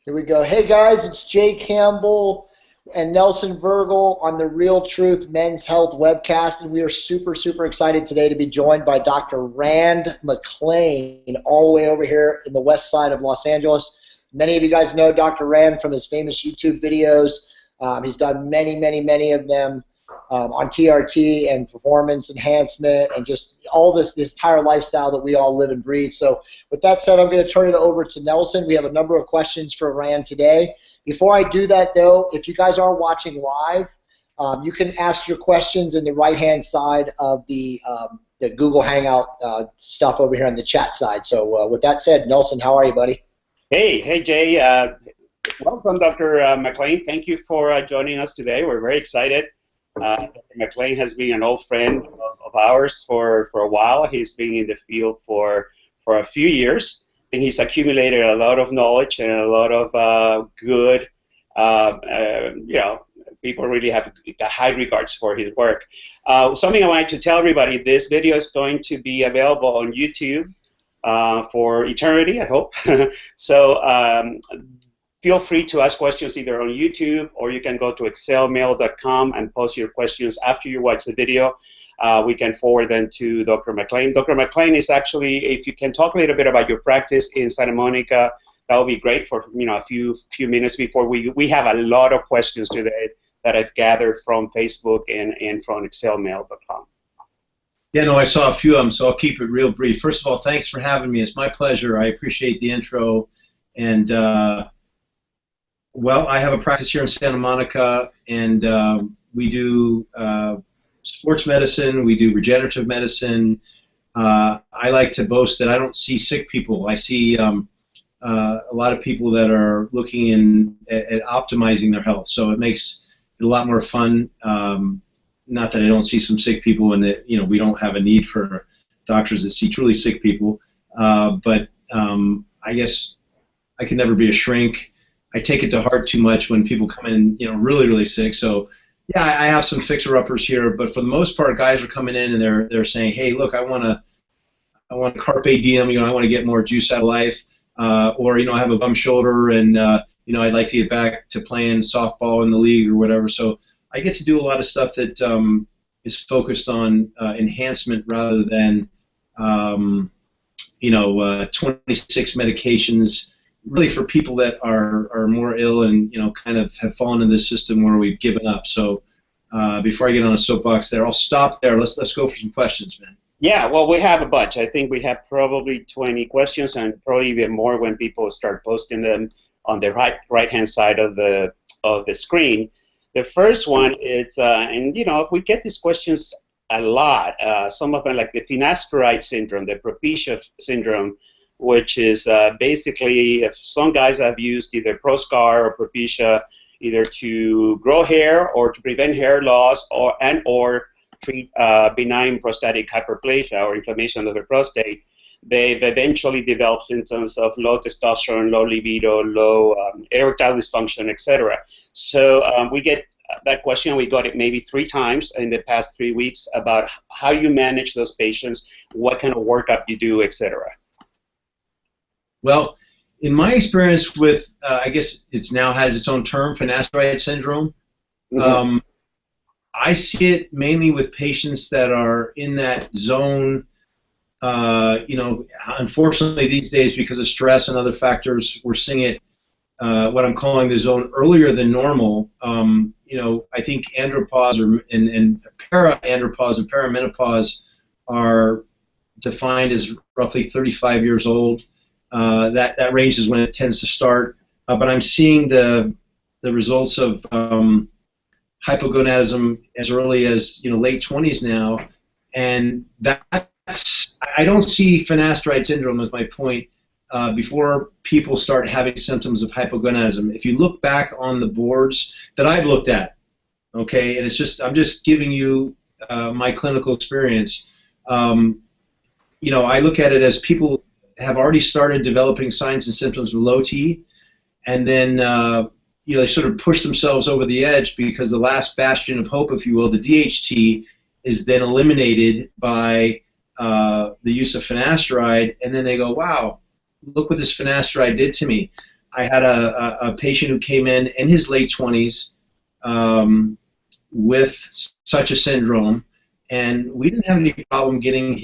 Here we go. Hey guys, it's Jay Campbell and Nelson Vergel on the Real Truth Men's Health Webcast, and we are super excited today to be joined by Dr. Rand McClain, all the way over here in the west side of Los Angeles. Many of you guys know Dr. Rand from his famous YouTube videos. He's done many of them on TRT and performance enhancement and just all this entire lifestyle that we all live and breathe. So with that said, I'm going to turn it over to Nelson. We have a number of questions for Rand today. Before I do that, though, if you guys are watching live, you can ask your questions in the right-hand side of the Google Hangout stuff over here on the chat side. So with that said, Nelson, how are you, buddy? Hey, Jay. Welcome, Dr. McClain. Thank you for joining us today. We're very excited. Dr. McClain has been an old friend of ours for a while. He's been in the field for a few years, and he's accumulated a lot of knowledge and a lot of good, people really have high regards for his work. Something I wanted to tell everybody, this video is going to be available on YouTube for eternity, I hope. So feel free to ask questions either on YouTube, or you can go to excelmail.com and post your questions after you watch the video. We can forward them to Dr. McClain. Dr. McClain is actually, if you can talk a little bit about your practice in Santa Monica, that would be great for a few minutes before we have a lot of questions today that I've gathered from Facebook and from excelmail.com. Yeah, no, I saw a few of them, so I'll keep it real brief. First of all, thanks for having me. It's my pleasure. I appreciate the intro. And well, I have a practice here in Santa Monica, and we do sports medicine, we do regenerative medicine. I like to boast that I don't see sick people. I see a lot of people that are looking at optimizing their health, so it makes it a lot more fun. Not that I don't see some sick people, and that we don't have a need for doctors that see truly sick people, but I guess I can never be a shrink. I take it to heart too much when people come in, really sick. So, yeah, I have some fixer-uppers here, but for the most part, guys are coming in and they're saying, "Hey, look, I want to carpe diem. I want to get more juice out of life, or I have a bum shoulder, and I'd like to get back to playing softball in the league or whatever." So I get to do a lot of stuff that is focused on enhancement rather than 26 medications. Really for people that are more ill and kind of have fallen into this system where we've given up. So before I get on a soapbox there, I'll stop there. Let's go for some questions, man. Yeah, well, we have a bunch. I think we have probably 20 questions, and probably even more when people start posting them on the right-hand side of the screen. The first one is, and we get these questions a lot. Some of them, like the finasteride syndrome, the Propecia syndrome, which is basically if some guys have used either Proscar or Propecia either to grow hair or to prevent hair loss or treat benign prostatic hyperplasia or inflammation of the prostate, they've eventually developed symptoms of low testosterone, low libido, low erectile dysfunction, etc. So we get that question. We got it maybe 3 times in the past 3 weeks about how you manage those patients, what kind of workup you do, etc. Well, in my experience with, I guess it's now has its own term, finasteride syndrome. Mm-hmm. I see it mainly with patients that are in that zone. Unfortunately these days, because of stress and other factors, we're seeing it, what I'm calling the zone earlier than normal. I think andropause and para-andropause and perimenopause are defined as roughly 35 years old. That range is when it tends to start, but I'm seeing the results of hypogonadism as early as late 20s now, and I don't see finasteride syndrome, as my point, before people start having symptoms of hypogonadism. If you look back on the boards that I've looked at, okay, and I'm just giving you my clinical experience. I look at it as people have already started developing signs and symptoms of low T, and then they sort of push themselves over the edge because the last bastion of hope, if you will, the DHT, is then eliminated by the use of finasteride, and then they go, wow, look what this finasteride did to me. I had a patient who came in his late 20s with such a syndrome, and we didn't have any problem getting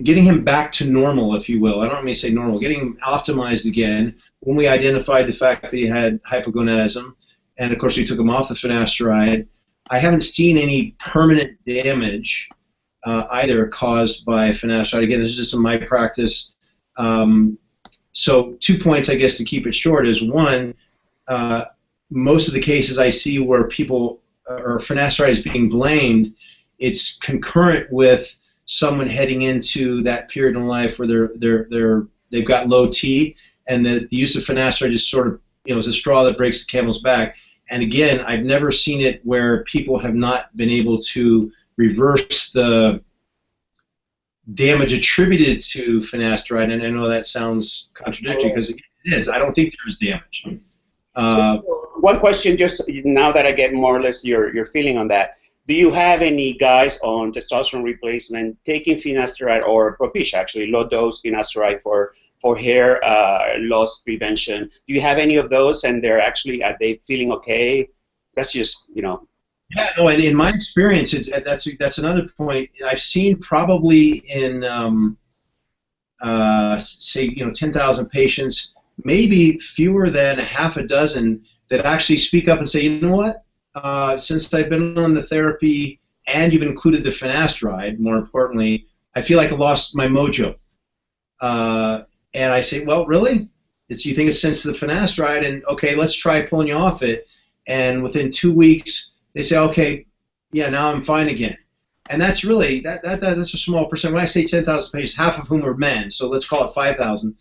getting him back to normal, if you will. I don't mean to say normal, getting him optimized again when we identified the fact that he had hypogonadism, and of course we took him off the finasteride. I haven't seen any permanent damage either caused by finasteride. Again, this is just in my practice. So 2 points, I guess, to keep it short is, one, most of the cases I see where people or finasteride is being blamed, it's concurrent with someone heading into that period in life where they've got low T, and the use of finasteride is sort of, is a straw that breaks the camel's back. And again, I've never seen it where people have not been able to reverse the damage attributed to finasteride. And I know that sounds contradictory because it is. I don't think there is damage. So one question, just now that I get more or less your feeling on that. Do you have any guys on testosterone replacement taking finasteride or Propecia, actually low dose finasteride for hair loss prevention? Do you have any of those, and are they feeling okay? That's just, Yeah, no, and in my experience, that's another point. I've seen probably in say 10,000 patients, maybe fewer than a half a dozen that actually speak up and say, you know what? Since I've been on the therapy and you've included the finasteride, more importantly, I feel like I lost my mojo. And I say, well, really? You think it's since the finasteride? And okay, let's try pulling you off it. And within 2 weeks, they say, okay, yeah, now I'm fine again. And that's really, that's a small percent. When I say 10,000 patients, half of whom are men, so let's call it 5,000.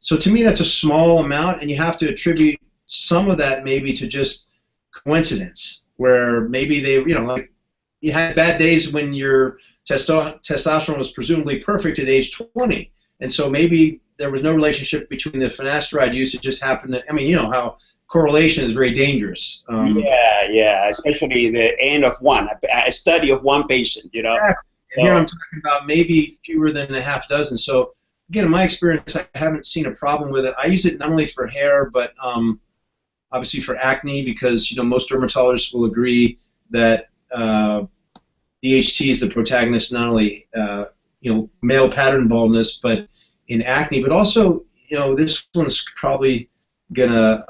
So to me, that's a small amount, and you have to attribute some of that maybe to just coincidence, where maybe they, like you had bad days when your testosterone was presumably perfect at age 20, and so maybe there was no relationship between the finasteride use. It just happened that, how correlation is very dangerous. Yeah, especially the end of a study of one patient, Yeah. And here I'm talking about maybe fewer than a half dozen. So again, in my experience, I haven't seen a problem with it. I use it not only for hair, but obviously for acne, because most dermatologists will agree that DHT is the protagonist, not only male pattern baldness, but in acne. But also, this one's probably gonna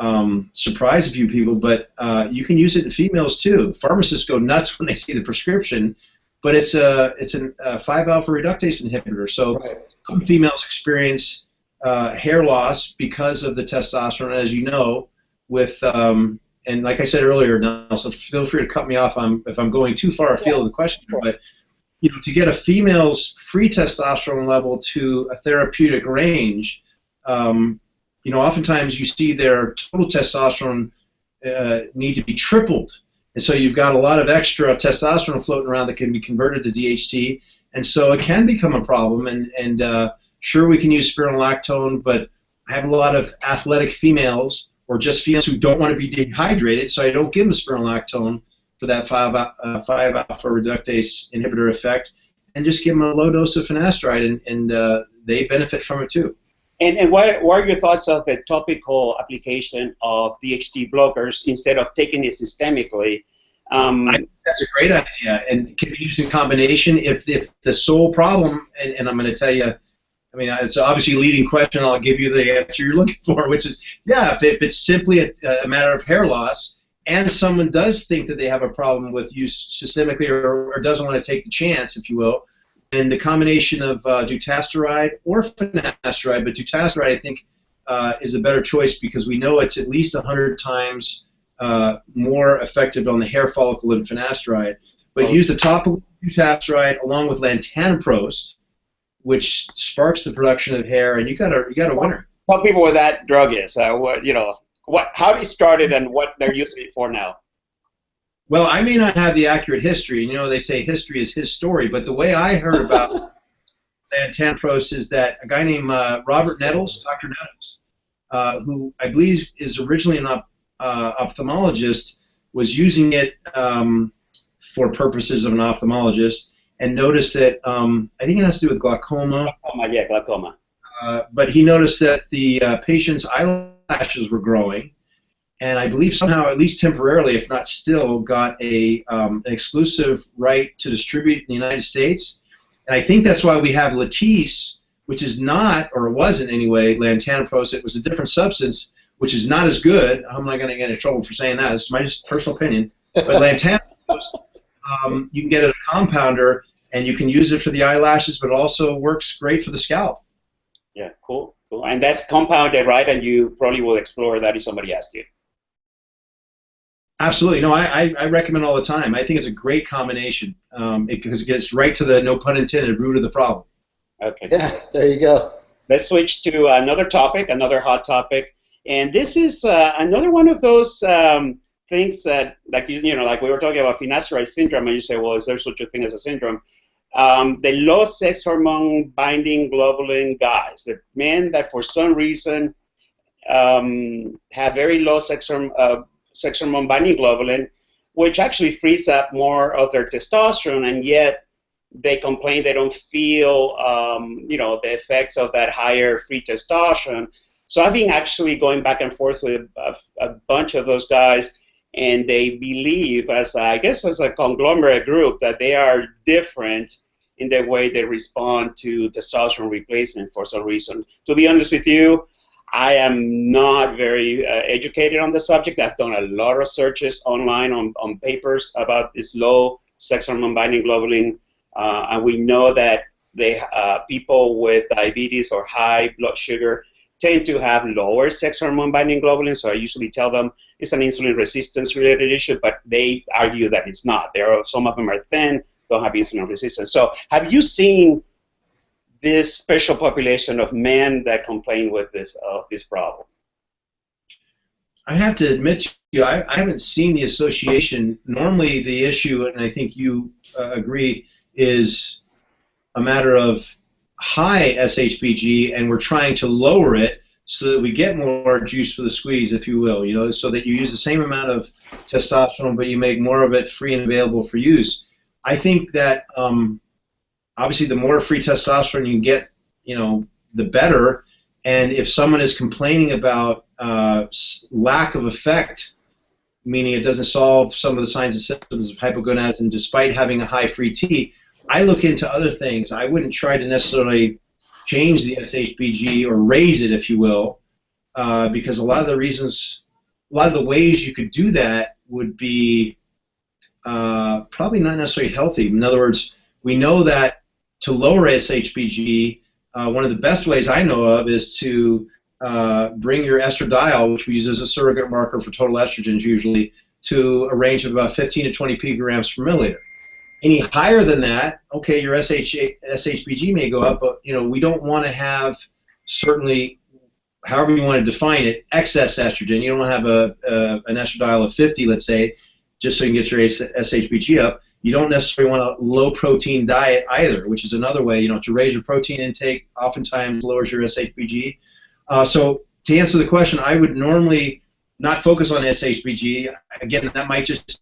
surprise a few people, but you can use it in females too. Pharmacists go nuts when they see the prescription, but it's an 5-alpha reductase inhibitor. So some females experience hair loss because of the testosterone, as you know. With and like I said earlier, Nelson, feel free to cut me off if I'm going too far afield of the question. But to get a female's free testosterone level to a therapeutic range, oftentimes you see their total testosterone need to be tripled, and so you've got a lot of extra testosterone floating around that can be converted to DHT, and so it can become a problem. And sure, we can use spironolactone, but I have a lot of athletic females, or just females who don't want to be dehydrated, so I don't give them spironolactone for that 5-alpha reductase inhibitor effect, and just give them a low dose of finasteride, and they benefit from it too. And what are your thoughts of the topical application of DHT blockers instead of taking it systemically? I think that's a great idea, and can be used in combination. If the sole problem, and I'm going to tell you, it's obviously a leading question. I'll give you the answer you're looking for, which is, if it's simply a matter of hair loss, and someone does think that they have a problem with use systemically, or doesn't want to take the chance, if you will, and the combination of dutasteride or finasteride, but dutasteride I think is a better choice because we know it's at least 100 times more effective on the hair follicle than finasteride. But use the topical dutasteride along with lantanoprost, which sparks the production of hair, and you got a winner. Tell people what that drug is. How they started and what they're using it for now. Well, I may not have the accurate history. They say history is his story, but the way I heard about lantanoprost is that a guy named Robert Nettles, Dr. Nettles, who I believe is originally an ophthalmologist, was using it for purposes of an ophthalmologist, and noticed that I think it has to do with glaucoma. Glaucoma. but he noticed that the patient's eyelashes were growing, and I believe somehow, at least temporarily, if not still, got an exclusive right to distribute in the United States. And I think that's why we have Latisse, which is not, or wasn't anyway, lantanoprost. It was a different substance, which is not as good. I'm not going to get in trouble for saying that. It's my just personal opinion. But lantanoprost, you can get at a compounder, and you can use it for the eyelashes, but it also works great for the scalp. Yeah, cool. And that's compounded, right? And you probably will explore that if somebody asks you. Absolutely. No, I recommend all the time. I think it's a great combination because it gets right to the, no pun intended, root of the problem. Okay. Yeah, there you go. Let's switch to another topic, another hot topic. And this is another one of those things that, like like we were talking about finasteride syndrome, and you say, well, is there such a thing as a syndrome? The low sex hormone binding globulin guys, the men that for some reason have very low sex hormone binding globulin, which actually frees up more of their testosterone, and yet they complain they don't feel the effects of that higher free testosterone. So I've been actually going back and forth with a bunch of those guys, and they believe, as a conglomerate group, that they are different in the way they respond to testosterone replacement for some reason. To be honest with you, I am not very educated on the subject. I've done a lot of searches online on papers about this low sex hormone binding globulin, and we know that people with diabetes or high blood sugar tend to have lower sex hormone binding globulin, so I usually tell them it's an insulin resistance related issue, but they argue that it's not. Some of them are thin, don't have insulin resistance. So have you seen this special population of men that complain with this problem? I have to admit to you, I haven't seen the association. Normally the issue, and I think you agree, is a matter of high SHBG, and we're trying to lower it so that we get more juice for the squeeze, if you will, so that you use the same amount of testosterone, but you make more of it free and available for use. I think that obviously the more free testosterone you can get, the better. And if someone is complaining about lack of effect, meaning it doesn't solve some of the signs and symptoms of hypogonadism despite having a high free T, I look into other things. I wouldn't try to necessarily change the SHBG or raise it, if you will, because a lot of the ways you could do that would be probably not necessarily healthy. In other words, we know that to lower SHBG, one of the best ways I know of is to bring your estradiol, which we use as a surrogate marker for total estrogens usually, to a range of about 15 to 20 picograms per milliliter. Any higher than that, okay, your SHBG may go up, but we don't want to have, certainly, however you want to define it, excess estrogen. You don't want to have an estradiol of 50, let's say, just so you can get your SHBG up. You don't necessarily want a low-protein diet either, which is another way, to raise your protein intake oftentimes lowers your SHBG. So to answer the question, I would normally not focus on SHBG. Again, that might just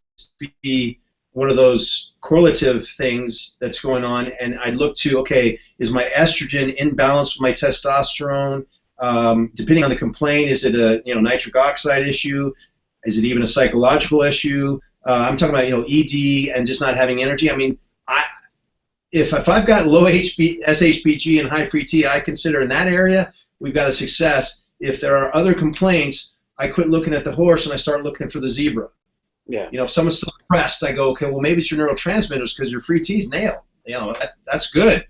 be one of those correlative things that's going on, and I'd look to, okay, is my estrogen in balance with my testosterone? Depending on the complaint, is it a nitric oxide issue? Is it even a psychological issue? I'm talking about ED and just not having energy. I mean, if I've got low SHBG and high free T, I consider in that area we've got a success. If there are other complaints, I quit looking at the horse and I start looking for the zebra. Yeah. If someone's still depressed, I go, okay, well maybe it's your neurotransmitters because your free T is nailed. That's good.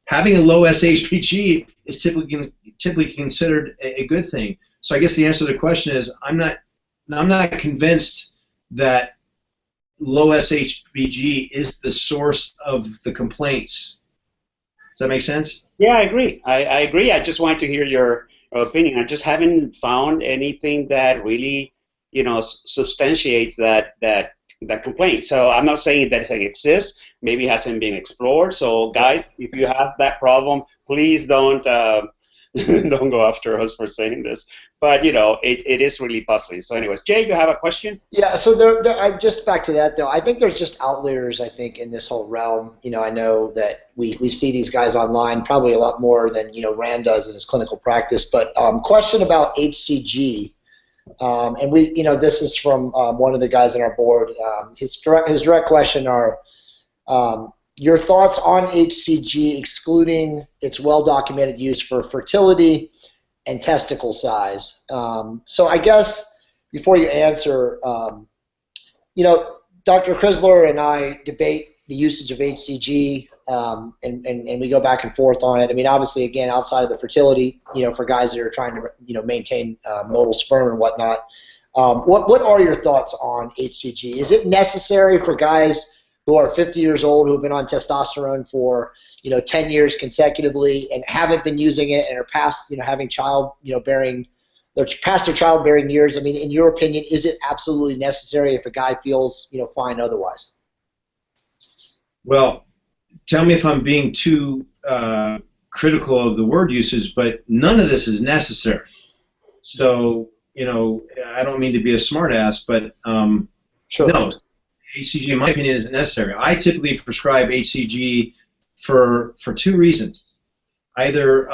Having a low SHBG is typically considered a good thing. So I guess the answer to the question is I'm not convinced that low SHBG is the source of the complaints. Does that make sense? Yeah, I agree. I agree. I just wanted to hear your opinion. I just haven't found anything that really substantiates that complaint. So I'm not saying that it exists. Maybe it hasn't been explored. So guys, if you have that problem, please don't don't go after us for saying this. But, it is really puzzling. So anyways, Jay, you have a question? Yeah, so I just back to that, though. I think there's just outliers, I think, in this whole realm. I know that we see these guys online probably a lot more than, Rand does in his clinical practice. But question about HCG. And this is from one of the guys on our board. His direct question are, your thoughts on HCG excluding its well-documented use for fertility and testicle size. So I guess before you answer, Dr. Crisler and I debate the usage of HCG, and we go back and forth on it. I mean, obviously, again, outside of the fertility, for guys that are trying to, maintain motile sperm and whatnot. What are your thoughts on HCG? Is it necessary for guys who are 50 years old, who have been on testosterone for 10 years consecutively and haven't been using it and are past having childbearing, they're past their childbearing years? I mean, in your opinion, is it absolutely necessary if a guy feels fine otherwise? Well, tell me if I'm being too critical of the word usage, but none of this is necessary. So I don't mean to be a smartass, but sure. No. HCG, in my opinion, isn't necessary. I typically prescribe HCG for two reasons. Either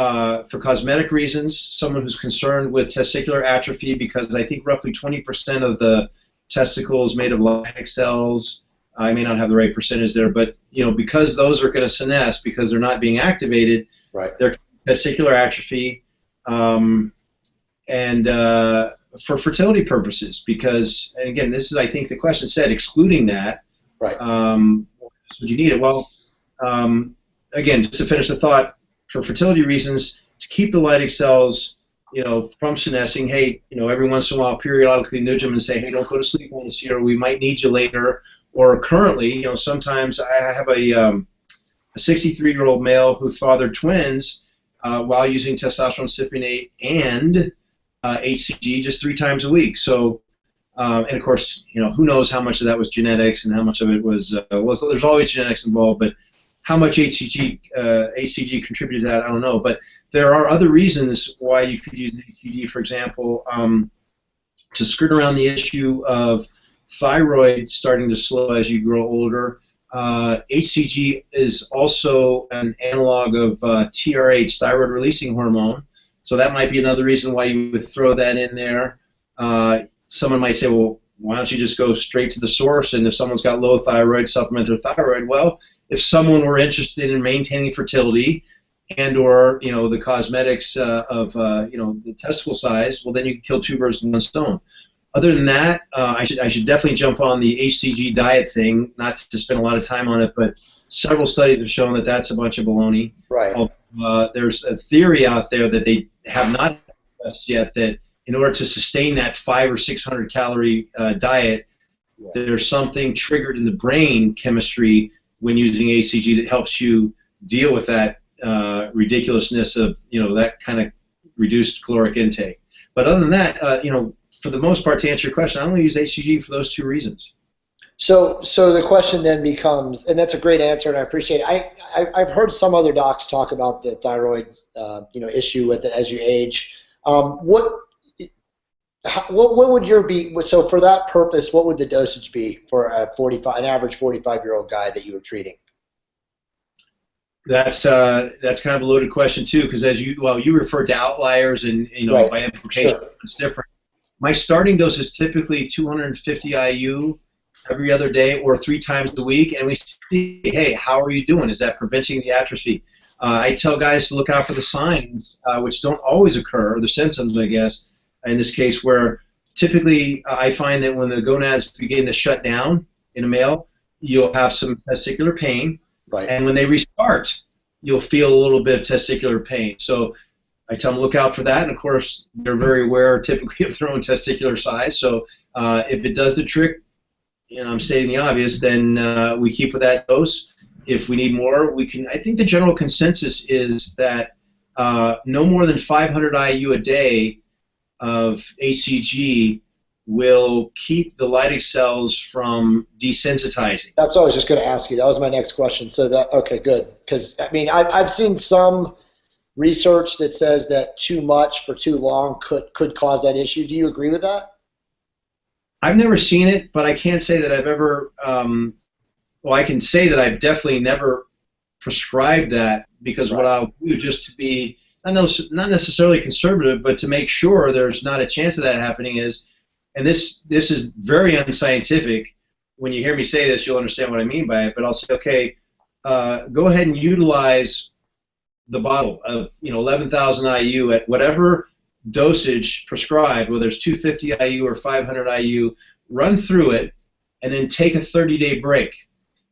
for cosmetic reasons, someone who's concerned with testicular atrophy, because I think roughly 20% of the testicles made of Leydig cells, I may not have the right percentage there, but because those are going to senesce, because they're not being activated, right. They're testicular atrophy, and for fertility purposes, because, and again, this is, I think the question said, excluding that, right. Would you need it? Well, again, just to finish the thought, for fertility reasons, to keep the Leydig cells, from senescing, hey, every once in a while, periodically nudge them and say, hey, don't go to sleep on this year, we might need you later. Or currently, sometimes I have a 63-year-old male who fathered twins while using testosterone cypionate and HCG just 3 times a week. So, and of course, who knows how much of that was genetics and how much of it was, so there's always genetics involved, but how much HCG contributed to that, I don't know. But there are other reasons why you could use HCG, for example, to skirt around the issue of thyroid starting to slow as you grow older. HCG is also an analog of TRH, thyroid releasing hormone. So that might be another reason why you would throw that in there. Someone might say, well, why don't you just go straight to the source, and if someone's got low thyroid, supplement their thyroid? Well, if someone were interested in maintaining fertility and or, the cosmetics of, the testicle size, well, then you can kill 2 birds with 1 stone. Other than that, I should definitely jump on the Hcg diet thing, not to spend a lot of time on it, but several studies have shown that that's a bunch of baloney. Right. There's a theory out there that they have not discussed yet, that in order to sustain that 500 or 600 calorie diet, there's something triggered in the brain chemistry when using HCG that helps you deal with that ridiculousness of that kind of reduced caloric intake. But other than that, for the most part, to answer your question, I only use HCG for those 2 reasons. So the question then becomes, and that's a great answer, and I appreciate it. I've heard some other docs talk about the thyroid, issue with it as you age. What would your be? So for that purpose, what would the dosage be for an average 45-year-old guy that you were treating? That's kind of a loaded question too, because as you referred to outliers, and right. by implication, sure, it's different. My starting dose is typically 250 IU every other day or 3 times a week, and we see, hey, how are you doing? Is that preventing the atrophy? I tell guys to look out for the signs, which don't always occur, or the symptoms, I guess, in this case, where typically I find that when the gonads begin to shut down in a male, you'll have some testicular pain, right. And when they restart, you'll feel a little bit of testicular pain. So I tell them look out for that, and of course they're very aware typically of their own testicular size. So if it does the trick, I'm stating the obvious, then we keep with that dose. If we need more, we can. I think the general consensus is that no more than 500 IU a day of HCG will keep the Leydig cells from desensitizing. That's what I was just going to ask you. That was my next question. So okay, good. Because I mean, I've seen some research that says that too much for too long could cause that issue. Do you agree with that? I've never seen it, but I can't say that I've ever. Well, I can say that I've definitely never prescribed that, because what I'll do, just to be not necessarily conservative, but to make sure there's not a chance of that happening, is, and this is very unscientific. When you hear me say this, you'll understand what I mean by it. But I'll say, okay, go ahead and utilize the bottle of 11,000 IU at whatever dosage prescribed, whether it's 250 IU or 500 IU. Run through it, and then take a 30-day break.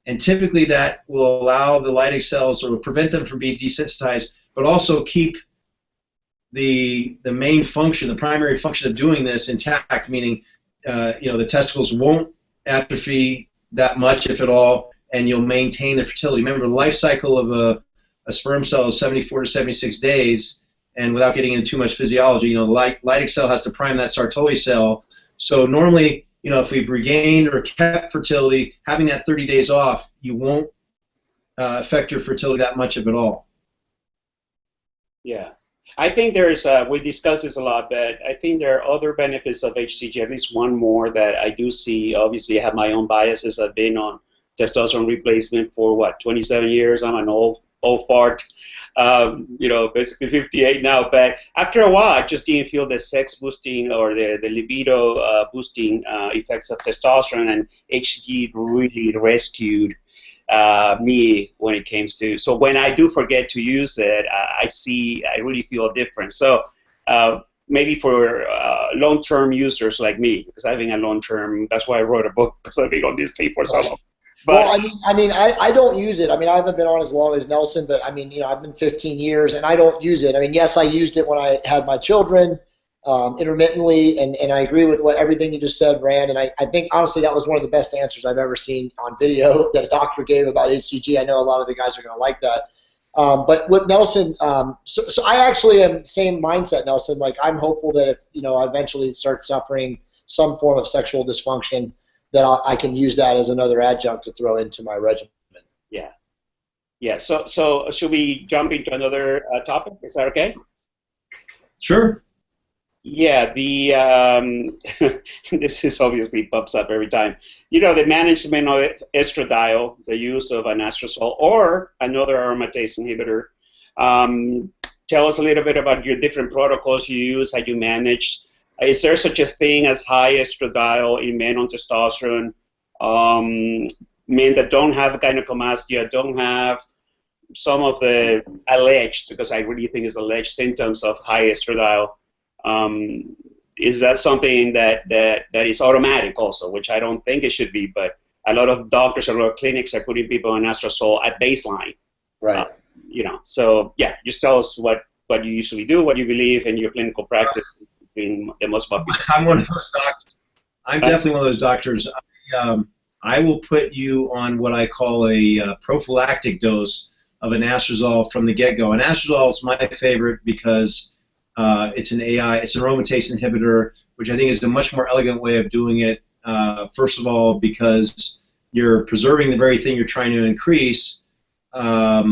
And typically that will allow the Leydig cells, or prevent them from being desensitized, but also keep the main function, the primary function of doing this intact, meaning the testicles won't atrophy that much, if at all, and you'll maintain the fertility. Remember, the life cycle of a sperm cell is 74 to 76 days, and without getting into too much physiology, the Leydig cell has to prime that Sartori cell. So normally, if we've regained or kept fertility, having that 30 days off, you won't affect your fertility that much of it all. Yeah. I think there's, we discussed this a lot, but I think there are other benefits of HCG, at least one more that I do see. Obviously, I have my own biases. I've been on testosterone replacement for, 27 years. I'm an old fart. Basically 58 now, but after a while I just didn't feel the sex boosting or the libido boosting effects of testosterone, and HCG really rescued me when it came to. So when I do forget to use it, I really feel a difference. So maybe for long-term users like me, because I've been a long-term, that's why I wrote a book, because I've been on this thing for so long. But, well, I don't use it. I haven't been on as long as Nelson, but I've been 15 years and I don't use it. Yes, I used it when I had my children intermittently, and I agree with everything you just said, Rand. And I think honestly that was one of the best answers I've ever seen on video that a doctor gave about HCG. I know a lot of the guys are going to like that. But with Nelson, so I actually am same mindset, Nelson. Like, I'm hopeful that if I eventually start suffering some form of sexual dysfunction, that I can use that as another adjunct to throw into my regimen. Yeah. Yeah. So should we jump into another topic? Is that okay? Sure. Yeah. This is obviously pops up every time. The management of estradiol, the use of an anastrozole or another aromatase inhibitor. Tell us a little bit about your different protocols you use, how you manage. Is there such a thing as high estradiol in men on testosterone? Men that don't have gynecomastia, don't have some of the alleged, because I really think it's alleged symptoms of high estradiol. Is that something that is automatic also, which I don't think it should be, but a lot of doctors, a lot of clinics are putting people on anastrozole at baseline. Right. So yeah, just tell us what you usually do, what you believe in your clinical practice. The most popular. I'm one of those doctors. I'm definitely one of those doctors. I will put you on what I call a prophylactic dose of anastrozole from the get-go. Anastrozole is my favorite because it's an aromatase inhibitor, which I think is a much more elegant way of doing it. First of all, because you're preserving the very thing you're trying to increase by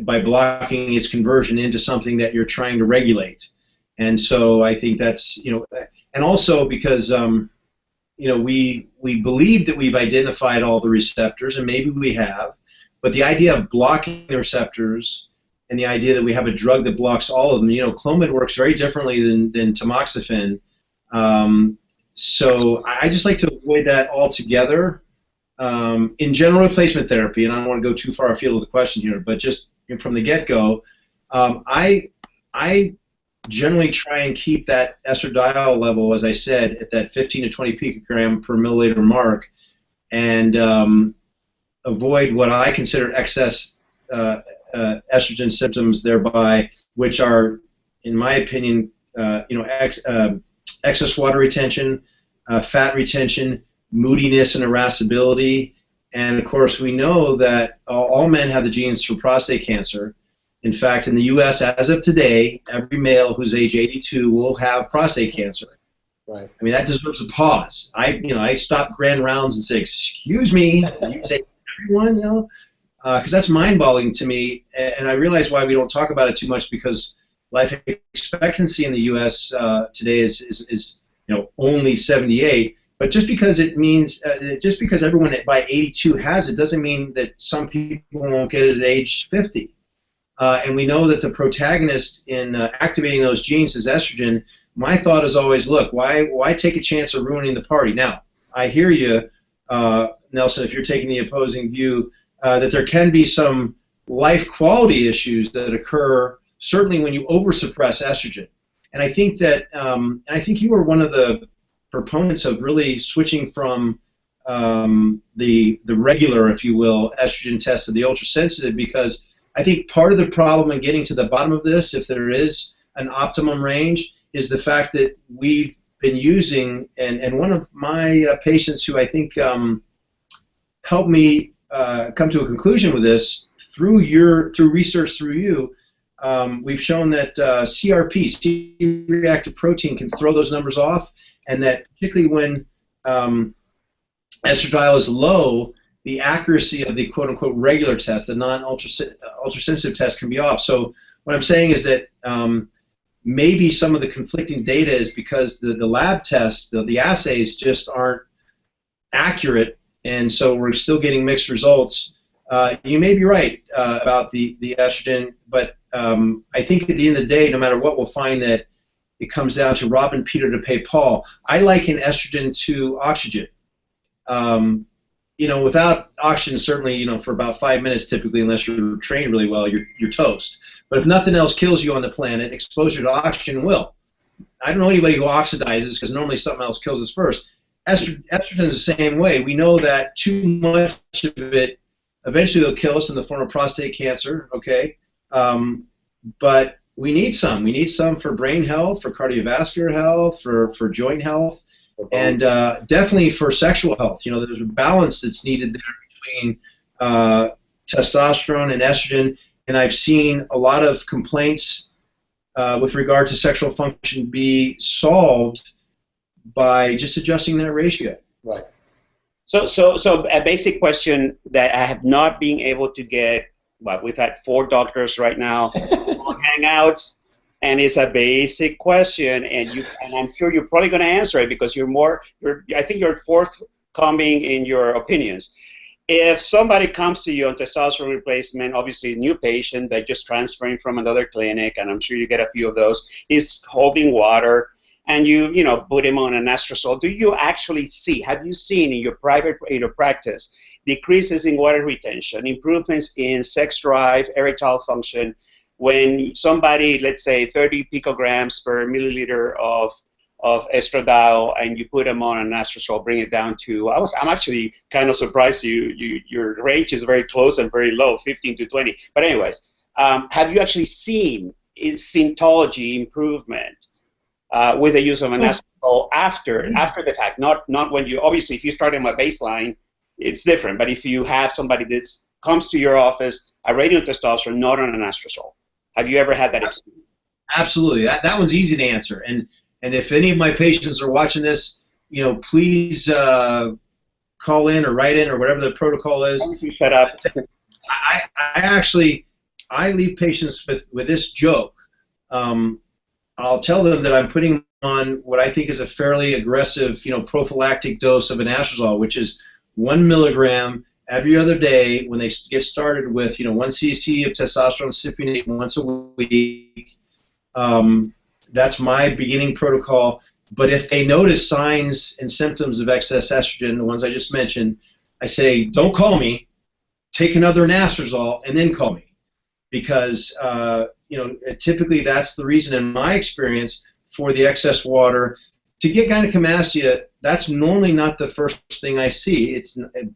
blocking its conversion into something that you're trying to regulate. And so I think that's, and also because, we believe that we've identified all the receptors, and maybe we have, but the idea of blocking the receptors and the idea that we have a drug that blocks all of them, Clomid works very differently than tamoxifen. So I just like to avoid that altogether. In general replacement therapy, and I don't want to go too far afield of the question here, but just from the get-go, I generally try and keep that estradiol level, as I said, at that 15 to 20 picogram per milliliter mark, and avoid what I consider excess estrogen symptoms thereby, which are, in my opinion, excess water retention, fat retention, moodiness and irascibility, and of course we know that all men have the genes for prostate cancer. In fact, in the U.S., as of today, every male who's age 82 will have prostate cancer. Right. That deserves a pause. I stop grand rounds and say, "Excuse me," you say everyone, because that's mind-boggling to me, and I realize why we don't talk about it too much, because life expectancy in the U.S. Today is only 78. But just because it means, just because everyone by 82 has it, doesn't mean that some people won't get it at age 50. And we know that the protagonist in activating those genes is estrogen. My thought is always, look, why take a chance of ruining the party? Now, I hear you, Nelson, if you're taking the opposing view, that there can be some life quality issues that occur, certainly when you oversuppress estrogen. And I think that, and I think you were one of the proponents of really switching from the regular, if you will, estrogen test to the ultrasensitive, because I think part of the problem in getting to the bottom of this, if there is an optimum range, is the fact that we've been using, and one of my patients who I think helped me come to a conclusion with this through research through you, we've shown that CRP, C-reactive protein, can throw those numbers off, and that particularly when estradiol is low, the accuracy of the quote-unquote regular test, the non-ultrasensitive test, can be off. So what I'm saying is that maybe some of the conflicting data is because the lab tests, the assays just aren't accurate, and so we're still getting mixed results. You may be right about the estrogen, but I think at the end of the day, no matter what, we'll find that it comes down to robbing Peter to pay Paul. I liken estrogen to oxygen. Without oxygen, certainly, for about 5 minutes, typically, unless you're trained really well, you're toast. But if nothing else kills you on the planet, exposure to oxygen will. I don't know anybody who oxidizes, because normally something else kills us first. Estrogen is the same way. We know that too much of it eventually will kill us in the form of prostate cancer, okay? But we need some. We need some for brain health, for cardiovascular health, for joint health, and definitely for sexual health. There's a balance that's needed there between testosterone and estrogen, and I've seen a lot of complaints with regard to sexual function be solved by just adjusting that ratio. Right. So a basic question that I have not been able to get. Well, we've had 4 doctors right now on Hangouts, and it's a basic question, and I'm sure you're probably going to answer it because I think you're forthcoming in your opinions. If somebody comes to you on testosterone replacement, obviously a new patient that just transferring from another clinic, and I'm sure you get a few of those, is holding water, and you put him on an anastrozole, do you actually have you seen in your practice decreases in water retention, improvements in sex drive, erectile function, when somebody, let's say 30 picograms per milliliter of estradiol, and you put them on an anastrozole, bring it down to, I'm actually kind of surprised your range is very close and very low, 15 to 20. But anyways, have you actually seen symptology improvement with the use of anastrozole after the fact? Not when you, obviously if you start them at baseline, it's different, but if you have somebody that comes to your office already on testosterone, not on anastrozole, have you ever had that experience? Absolutely. That one's easy to answer. And if any of my patients are watching this, please call in or write in or whatever the protocol is. Shut up. I leave patients with this joke. I'll tell them that I'm putting on what I think is a fairly aggressive, prophylactic dose of anastrozole, which is 1 milligram every other day when they get started with, 1 cc of testosterone cypionate once a week. That's my beginning protocol. But if they notice signs and symptoms of excess estrogen, the ones I just mentioned, I say, don't call me, take another anastrozole, and then call me. Because, typically that's the reason in my experience for the excess water. To get gynecomastia, that's normally not the first thing I see.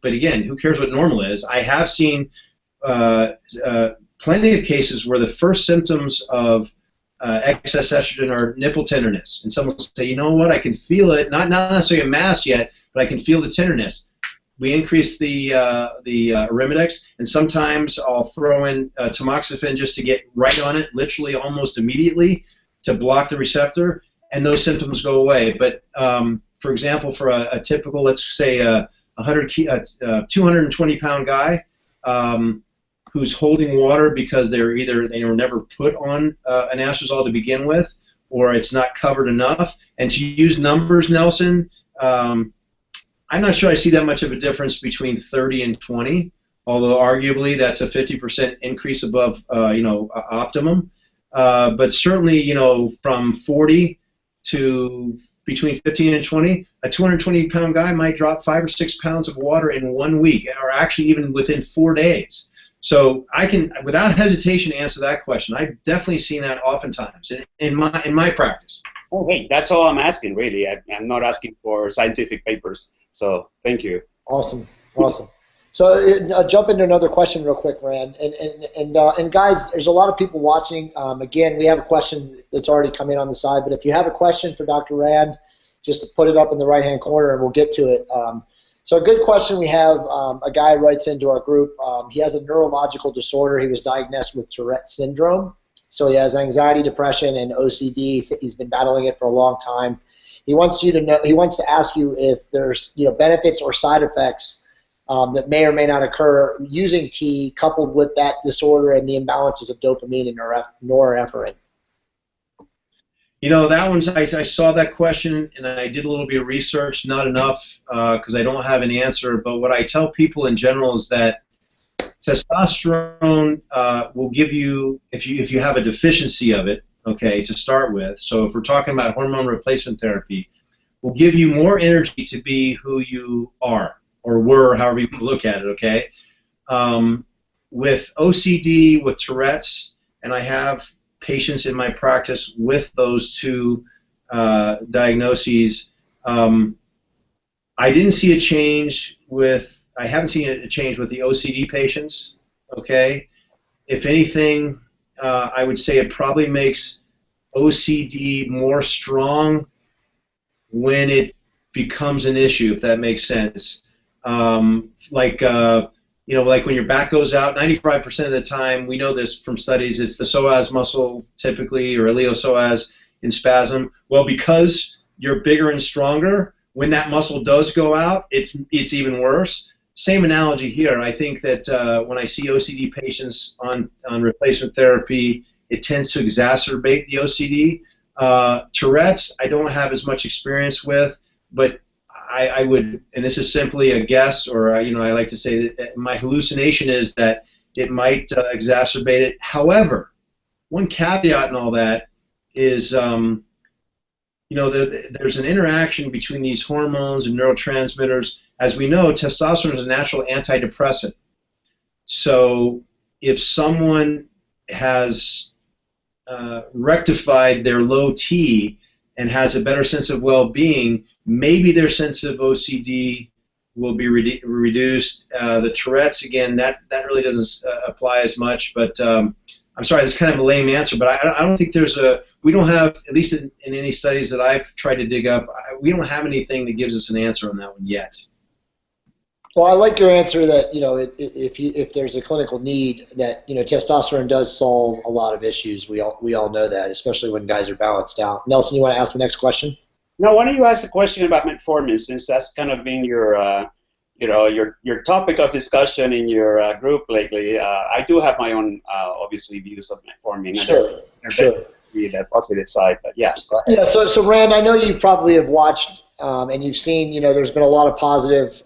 But again, who cares what normal is? I have seen plenty of cases where the first symptoms of excess estrogen are nipple tenderness, and someone will say, you know what, I can feel it, not necessarily a mass yet, but I can feel the tenderness. We increase the Arimidex, and sometimes I'll throw in tamoxifen just to get right on it, literally almost immediately, to block the receptor, and those symptoms go away. But for example, for a typical, let's say, 220-pound guy, who's holding water because they were never put on an anastrozole to begin with, or it's not covered enough. And to use numbers, Nelson, I'm not sure I see that much of a difference between 30 and 20, although arguably that's a 50% increase above optimum. But certainly, from 40 to between 15 and 20, a 220-pound guy might drop 5 or 6 pounds of water in 1 week, or actually even within 4 days. So I can, without hesitation, answer that question. I've definitely seen that oftentimes in my practice. Oh, hey, that's all I'm asking, really. I'm not asking for scientific papers. So thank you. Awesome, awesome. So jump into another question real quick, Rand. And guys, there's a lot of people watching. Again, we have a question that's already come in on the side, but if you have a question for Dr. Rand, just put it up in the right-hand corner and we'll get to it. So a good question we have, a guy writes into our group. He has a neurological disorder. He was diagnosed with Tourette syndrome. So he has anxiety, depression, and OCD. He's been battling it for a long time. He wants you to know. He wants to ask you if there's benefits or side effects that may or may not occur using tea coupled with that disorder and the imbalances of dopamine and norepinephrine. That one's, I saw that question and I did a little bit of research, not enough because I don't have an answer, but what I tell people in general is that testosterone will give you, if you have a deficiency of it, okay, to start with, so if we're talking about hormone replacement therapy, will give you more energy to be who you are, or were, however you look at it, okay? With OCD, with Tourette's, and I have patients in my practice with those two diagnoses. I didn't see a change I haven't seen a change with the OCD patients, okay? If anything, I would say it probably makes OCD more strong when it becomes an issue, if that makes sense. Like when your back goes out, 95% of the time, we know this from studies, it's the psoas muscle typically, or iliopsoas in spasm. Well, because you're bigger and stronger, when that muscle does go out, it's even worse. Same analogy here. I think that when I see OCD patients on replacement therapy, it tends to exacerbate the OCD. Tourette's, I don't have as much experience with, but I would, and this is simply a guess, or I like to say that my hallucination is that it might exacerbate it. However, one caveat in all that is, there's an interaction between these hormones and neurotransmitters. As we know, testosterone is a natural antidepressant. So if someone has rectified their low T and has a better sense of well-being, maybe their sense of OCD will be reduced. The Tourette's, again, that really doesn't apply as much, but I'm sorry, that's kind of a lame answer, but I don't think we don't have, at least in any studies that I've tried to dig up, we don't have anything that gives us an answer on that one yet. Well, I like your answer that, if there's a clinical need, that, testosterone does solve a lot of issues. We all know that, especially when guys are balanced out. Nelson, you want to ask the next question? No, why don't you ask a question about metformin, since that's kind of been your topic of discussion in your group lately. I do have my own, obviously, views of metformin. Sure. The positive side, but yeah. Yeah. So Rand, I know you probably have watched and you've seen, there's been a lot of positive,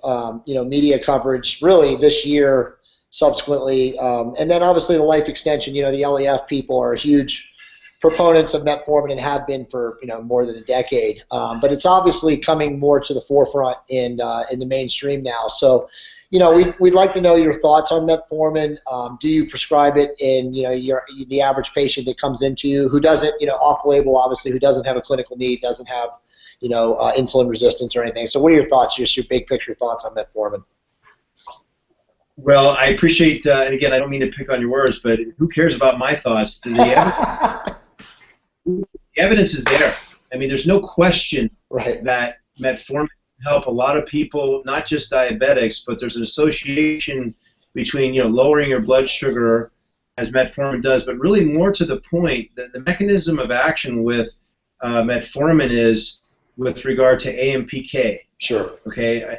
media coverage really this year, subsequently, and then obviously the life extension. The LEF people are huge proponents of metformin and have been for more than a decade. But it's obviously coming more to the forefront in the mainstream now. So, we'd like to know your thoughts on metformin. Do you prescribe it in the average patient that comes into you who doesn't off-label, obviously, who doesn't have a clinical need, doesn't have insulin resistance or anything? So what are your thoughts? Just your big picture thoughts on metformin. Well, I appreciate, and again, I don't mean to pick on your words, but who cares about my thoughts? The evidence is there. I mean, there's no question that metformin can help a lot of people, not just diabetics, but there's an association between lowering your blood sugar, as metformin does, but really more to the point, the mechanism of action with metformin is with regard to AMPK. Sure. Okay.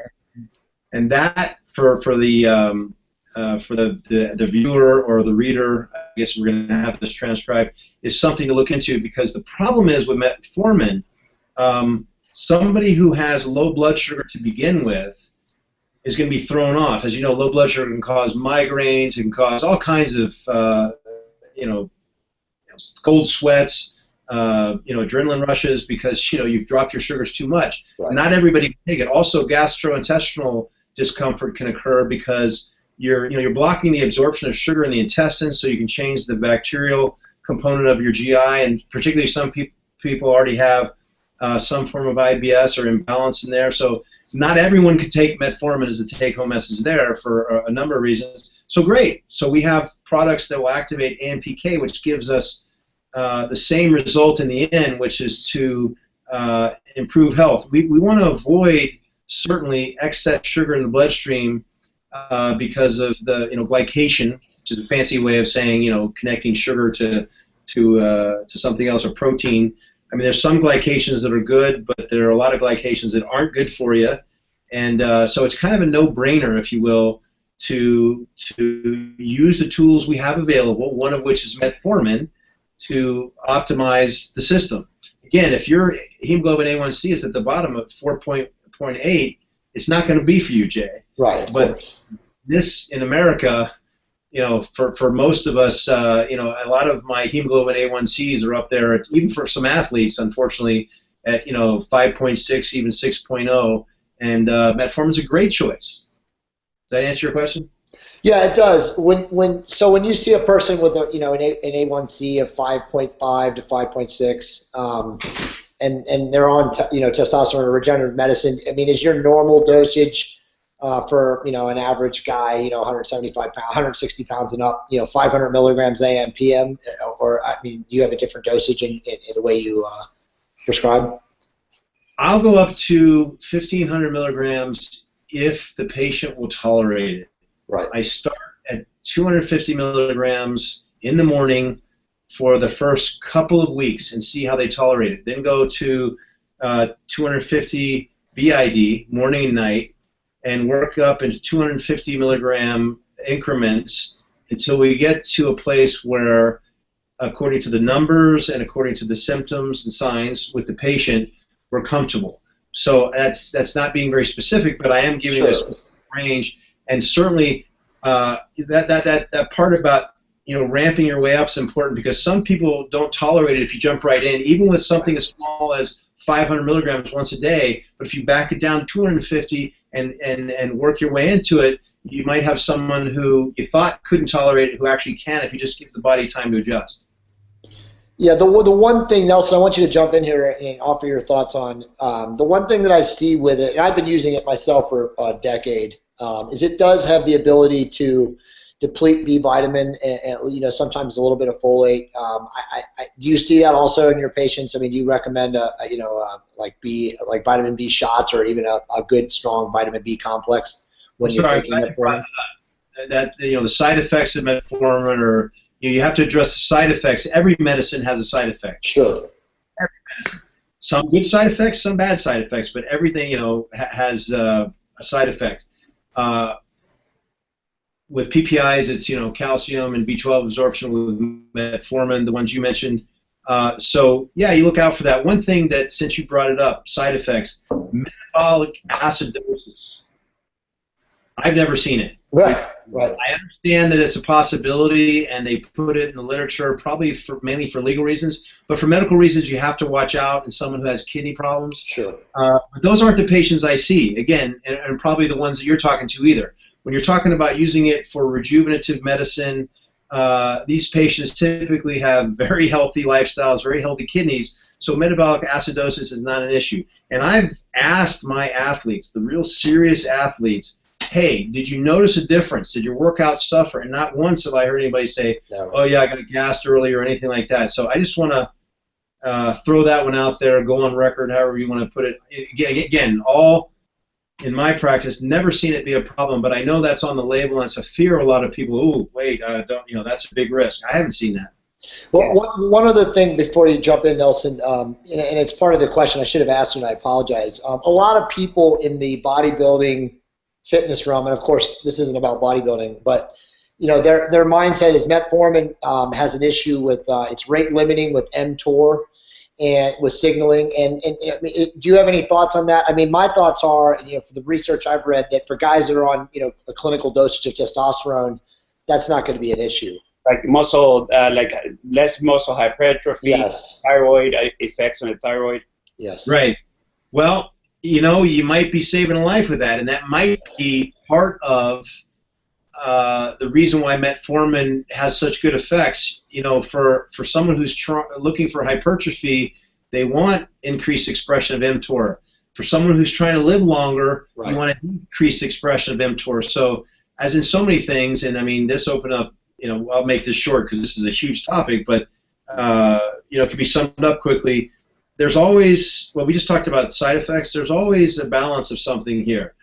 And that for the for the viewer or the reader, I guess we're going to have this transcribed, is something to look into, because the problem is with metformin, somebody who has low blood sugar to begin with is going to be thrown off. As you know, low blood sugar can cause migraines, it can cause all kinds of, cold sweats, adrenaline rushes, because you've dropped your sugars too much. Right. Not everybody can take it. Also, gastrointestinal discomfort can occur because you're blocking the absorption of sugar in the intestines, so you can change the bacterial component of your GI, and particularly some people already have some form of IBS or imbalance in there. So not everyone can take metformin as a take-home message there for a number of reasons. So great. So we have products that will activate AMPK, which gives us the same result in the end, which is to improve health. We want to avoid certainly excess sugar in the bloodstream because of the glycation, which is a fancy way of saying connecting sugar to something else, or protein. I mean, there's some glycations that are good, but there are a lot of glycations that aren't good for you, and so it's kind of a no-brainer, if you will, to use the tools we have available, one of which is metformin, to optimize the system. Again, if your hemoglobin A1C is at the bottom of 4.8, it's not going to be for you, Jay. Right. But this in America, for most of us, a lot of my hemoglobin A1Cs are up there, even for some athletes, unfortunately, at 5.6, even 6.0, and metformin is a great choice. Does that answer your question? Yeah, it does. When you see a person with an A1C of 5.5 to 5.6, and they're on testosterone or regenerative medicine, I mean, is your normal dosage for an average guy, 175 pounds, 160 pounds and up, 500 milligrams AM PM, or I mean, do you have a different dosage in the way you prescribe? I'll go up to 1,500 milligrams if the patient will tolerate it. Right. I start at 250 milligrams in the morning for the first couple of weeks and see how they tolerate it. Then go to 250 BID, morning and night, and work up into 250 milligram increments until we get to a place where, according to the numbers and according to the symptoms and signs with the patient, we're comfortable. So that's not being very specific, but I am giving this range. And certainly that part about ramping your way up is important, because some people don't tolerate it if you jump right in, even with something as small as 500 milligrams once a day. But if you back it down to 250 and work your way into it, you might have someone who you thought couldn't tolerate it who actually can, if you just give the body time to adjust. Yeah, the one thing, Nelson, I want you to jump in here and offer your thoughts on. The one thing that I see with it, and I've been using it myself for a decade, is it does have the ability to deplete B vitamin and sometimes a little bit of folate. Do you see that also in your patients? I mean, do you recommend like vitamin B shots, or even a good strong vitamin B complex when you're taking metformin? That the side effects of metformin are, you have to address the side effects. Every medicine has a side effect. Sure. Every medicine. Some good side effects, some bad side effects, but everything has a side effect. With PPIs, it's calcium and B12 absorption with metformin, the ones you mentioned. So yeah, you look out for that. One thing that, since you brought it up, side effects, metabolic acidosis. I've never seen it. Right. I understand that it's a possibility, and they put it in the literature, probably mainly for legal reasons. But for medical reasons, you have to watch out in someone who has kidney problems. Sure. But those aren't the patients I see. Again, and probably the ones that you're talking to either. When you're talking about using it for rejuvenative medicine, these patients typically have very healthy lifestyles, very healthy kidneys, so metabolic acidosis is not an issue. And I've asked my athletes, the real serious athletes, hey, did you notice a difference? Did your workout suffer? And not once have I heard anybody say, oh yeah, I got gassed early or anything like that. So I just want to throw that one out there, go on record, however you want to put it. Again, all in my practice, never seen it be a problem, but I know that's on the label, and it's a fear of a lot of people. Oh, wait, that's a big risk. I haven't seen that. Well, one other thing before you jump in, Nelson, and it's part of the question I should have asked you, and I apologize. A lot of people in the bodybuilding fitness realm, and of course this isn't about bodybuilding, but their mindset is metformin has an issue with it's rate limiting with mTOR and with signaling. And do you have any thoughts on that? I mean, my thoughts are, for the research I've read, that for guys that are on a clinical dosage of testosterone, that's not going to be an issue. Like muscle, like less muscle hypertrophy, yes. Thyroid effects on the thyroid. Yes. Right. Well, you might be saving a life with that, and that might be part of the reason why metformin has such good effects. For someone who's looking for hypertrophy, they want increased expression of mTOR. For someone who's trying to live longer, right, you want to increase expression of mTOR. So, as in so many things, and I mean, this opened up. I'll make this short because this is a huge topic, but it can be summed up quickly. There's always, we just talked about side effects. There's always a balance of something here.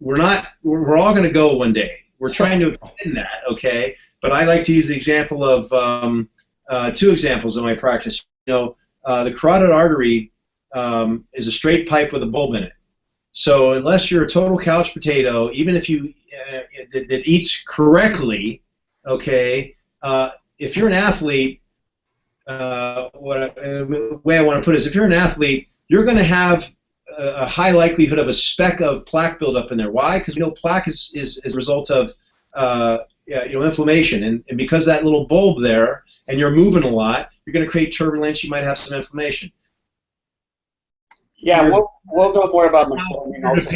We're all going to go one day. We're trying to extend that, okay? But I like to use the example of two examples in my practice. The carotid artery is a straight pipe with a bulb in it. So unless you're a total couch potato, even if you that eats correctly, okay, if you're an athlete, the way I want to put it is, if you're an athlete, you're going to have a high likelihood of a speck of plaque buildup in there. Why? Because plaque is a result of inflammation, and because that little bulb there, and you're moving a lot, you're going to create turbulence. You might have some inflammation. Yeah, we'll know more about metformin also.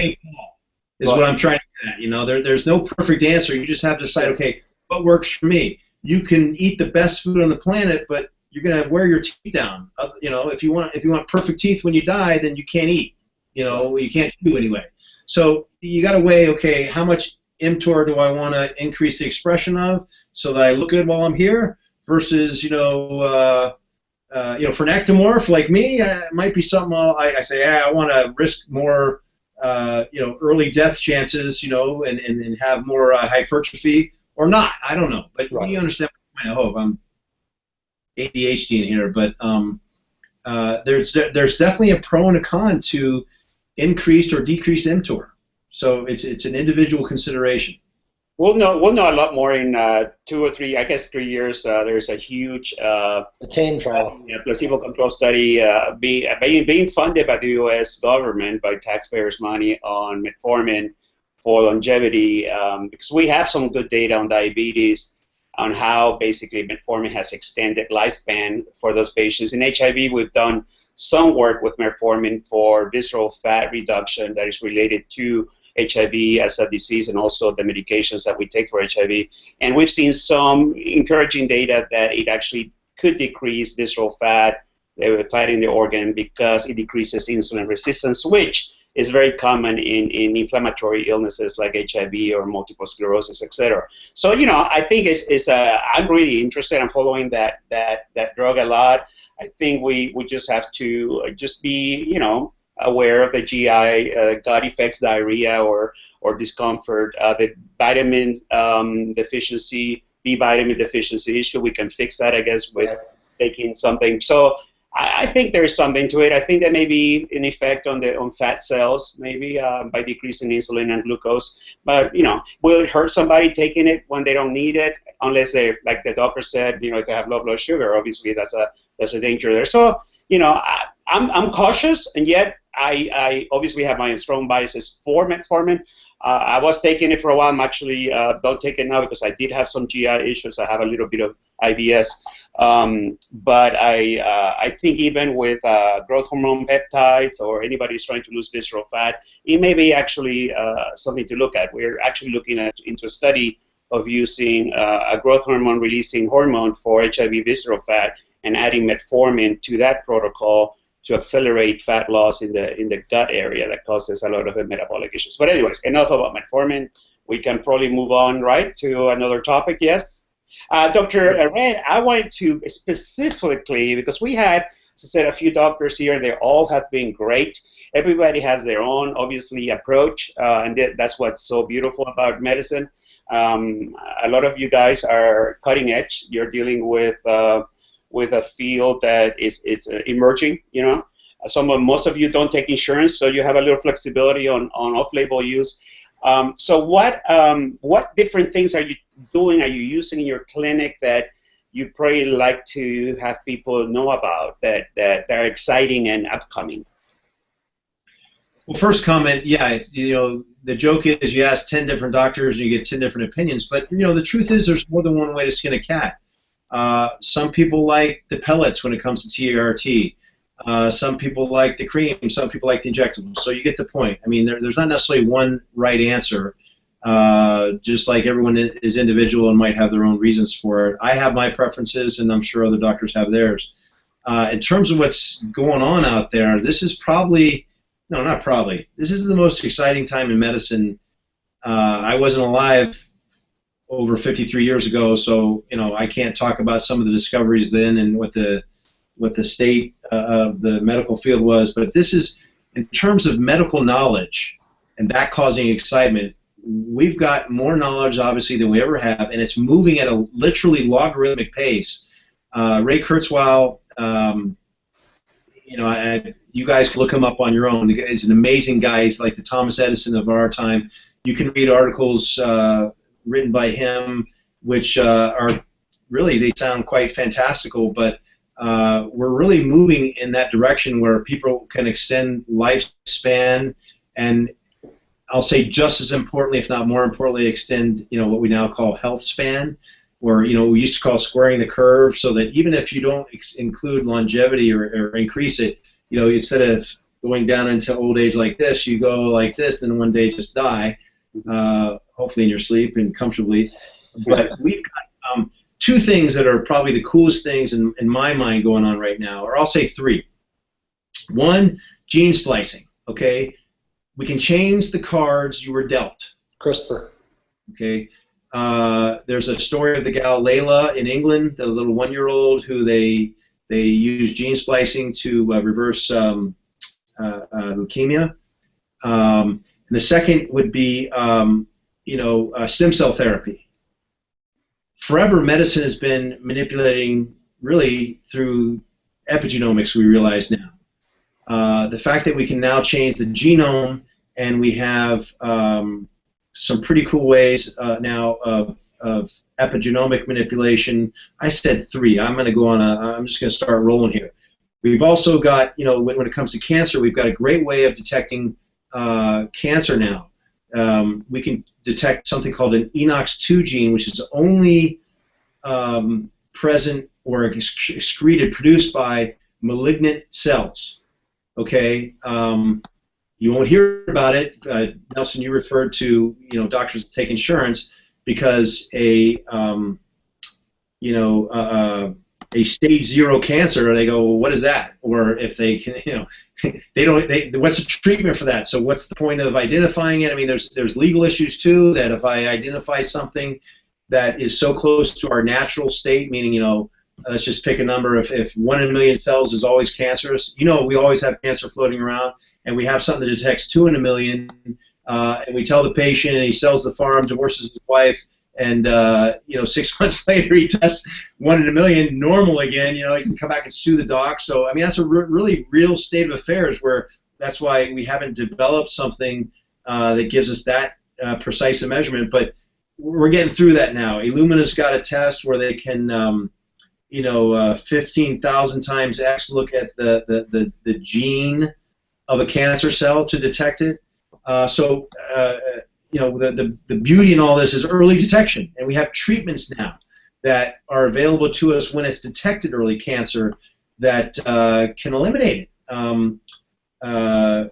Is what I'm trying to get at. There's no perfect answer. You just have to decide, okay, what works for me? You can eat the best food on the planet, but you're going to wear your teeth down. If you want perfect teeth when you die, then you can't eat. You can't chew anyway. So you got to weigh, okay, how much mTOR do I want to increase the expression of so that I look good while I'm here, versus for an ectomorph like me, it might be something I say, I want to risk more early death chances, and have more hypertrophy, or not. I don't know, but right, you understand my point. I hope I'm ADHD in here, but there's definitely a pro and a con to increased or decreased mTOR. So it's an individual consideration. We'll know a lot more in 2 or 3, I guess 3 years. There's a huge ATTAIN trial, placebo-controlled study being funded by the U.S. government by taxpayers' money on metformin for longevity, because we have some good data on diabetes, on how basically metformin has extended lifespan for those patients. In HIV, we've done some work with metformin for visceral fat reduction that is related to HIV as a disease, and also the medications that we take for HIV. And we've seen some encouraging data that it actually could decrease visceral fat in the organ, because it decreases insulin resistance, which is very common in inflammatory illnesses like HIV or multiple sclerosis, etc. So I think I'm really interested. I'm following that drug a lot. I think we just have to just be aware of the GI gut effects, diarrhea or discomfort, the vitamin deficiency, B vitamin deficiency issue. We can fix that, I guess, with taking something. So I think there is something to it. I think there may be an effect on fat cells, maybe by decreasing insulin and glucose. But will it hurt somebody taking it when they don't need it? Unless they, like the doctor said, if they have low blood sugar, obviously that's a danger there. So I'm cautious, and yet I obviously have my strong biases for metformin. I was taking it for a while. I'm actually don't take it now because I did have some GI issues. I have a little bit of IBS, but I think even with growth hormone peptides, or anybody who's trying to lose visceral fat, it may be actually something to look at. We're actually looking into a study of using a growth hormone releasing hormone for HIV visceral fat and adding metformin to that protocol to accelerate fat loss in the gut area that causes a lot of the metabolic issues. But anyways, enough about metformin. We can probably move on, right, to another topic. Yes? Dr. Rand, I wanted to specifically, because we had, as I said, a few doctors here. They all have been great. Everybody has their own, obviously, approach, and that's what's so beautiful about medicine. A lot of you guys are cutting edge. You're dealing with a field that is emerging. Most of you don't take insurance, so you have a little flexibility on off-label use. So what different things are you doing, are you using in your clinic that you probably like to have people know about that are exciting and upcoming? Well, first comment, yeah, the joke is you ask 10 different doctors and you get 10 different opinions, but the truth is there's more than one way to skin a cat. Some people like the pellets when it comes to TRT. Some people like the cream, some people like the injectable. So you get the point. I mean, there's not necessarily one right answer. Just like everyone is individual and might have their own reasons for it. I have my preferences, and I'm sure other doctors have theirs. In terms of what's going on out there, this is probably, no, not probably, this is the most exciting time in medicine. I wasn't alive over 53 years ago, so I can't talk about some of the discoveries then and what the state of the medical field was. But this is, in terms of medical knowledge and that causing excitement, we've got more knowledge, obviously, than we ever have, and it's moving at a literally logarithmic pace. Ray Kurzweil, you guys can look him up on your own. He's an amazing guy. He's like the Thomas Edison of our time. You can read articles written by him, which are really, they sound quite fantastical, but we're really moving in that direction where people can extend lifespan, and I'll say just as importantly, if not more importantly, extend what we now call health span, or we used to call squaring the curve, so that even if you don't include longevity or increase it, instead of going down into old age like this, you go like this, then one day just die, hopefully in your sleep and comfortably. But we've got two things that are probably the coolest things in my mind going on right now, or I'll say three. One, gene splicing, okay? We can change the cards you were dealt. CRISPR. Okay. There's a story of the gal Layla in England, the little 1-year-old who they used gene splicing to reverse leukemia. And the second would be stem cell therapy. Forever, medicine has been manipulating really through epigenomics, we realize now. The fact that we can now change the genome, and we have some pretty cool ways now of epigenomic manipulation. I said three. I'm going to go on I'm just going to start rolling here. We've also got, when it comes to cancer, we've got a great way of detecting cancer now. We can detect something called an ENOX2 gene, which is only present or excreted, produced by malignant cells. Okay, you won't hear about it. Nelson, you referred to doctors that take insurance because a stage 0 cancer, they go, well, what is that? Or if they can, what's the treatment for that? So what's the point of identifying it? I mean, there's legal issues too, that if I identify something that is so close to our natural state, meaning, let's just pick a number. If 1 in a million cells is always cancerous, we always have cancer floating around, and we have something that detects 2 in a million, and we tell the patient, and he sells the farm, divorces his wife, and 6 months later he tests 1 in a million normal again. He can come back and sue the doc. So I mean, that's a really real state of affairs, where that's why we haven't developed something that gives us that precise a measurement. But we're getting through that now. Illumina's got a test where they can 15,000 times X look at the gene of a cancer cell to detect it. The beauty in all this is early detection, and we have treatments now that are available to us when it's detected early cancer that can eliminate it. I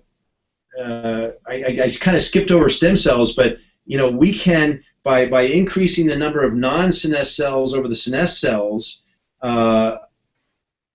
kind of skipped over stem cells, but we can, by increasing the number of non-senescent cells over the senescent cells,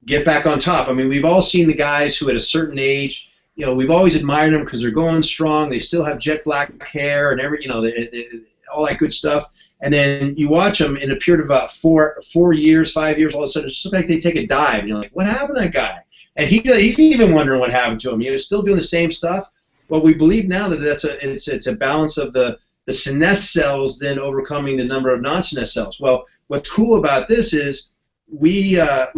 get back on top. I mean, we've all seen the guys who at a certain age, we've always admired them because they're going strong, they still have jet black hair and all that good stuff. And then you watch them in a period of about 4 years, 5 years, all of a sudden it's just like they take a dive, and you're like, what happened to that guy? And he's even wondering what happened to him. He's still doing the same stuff. Well, we believe now that it's a balance of the senescent cells then overcoming the number of non-senescent cells. Well, what's cool about this is we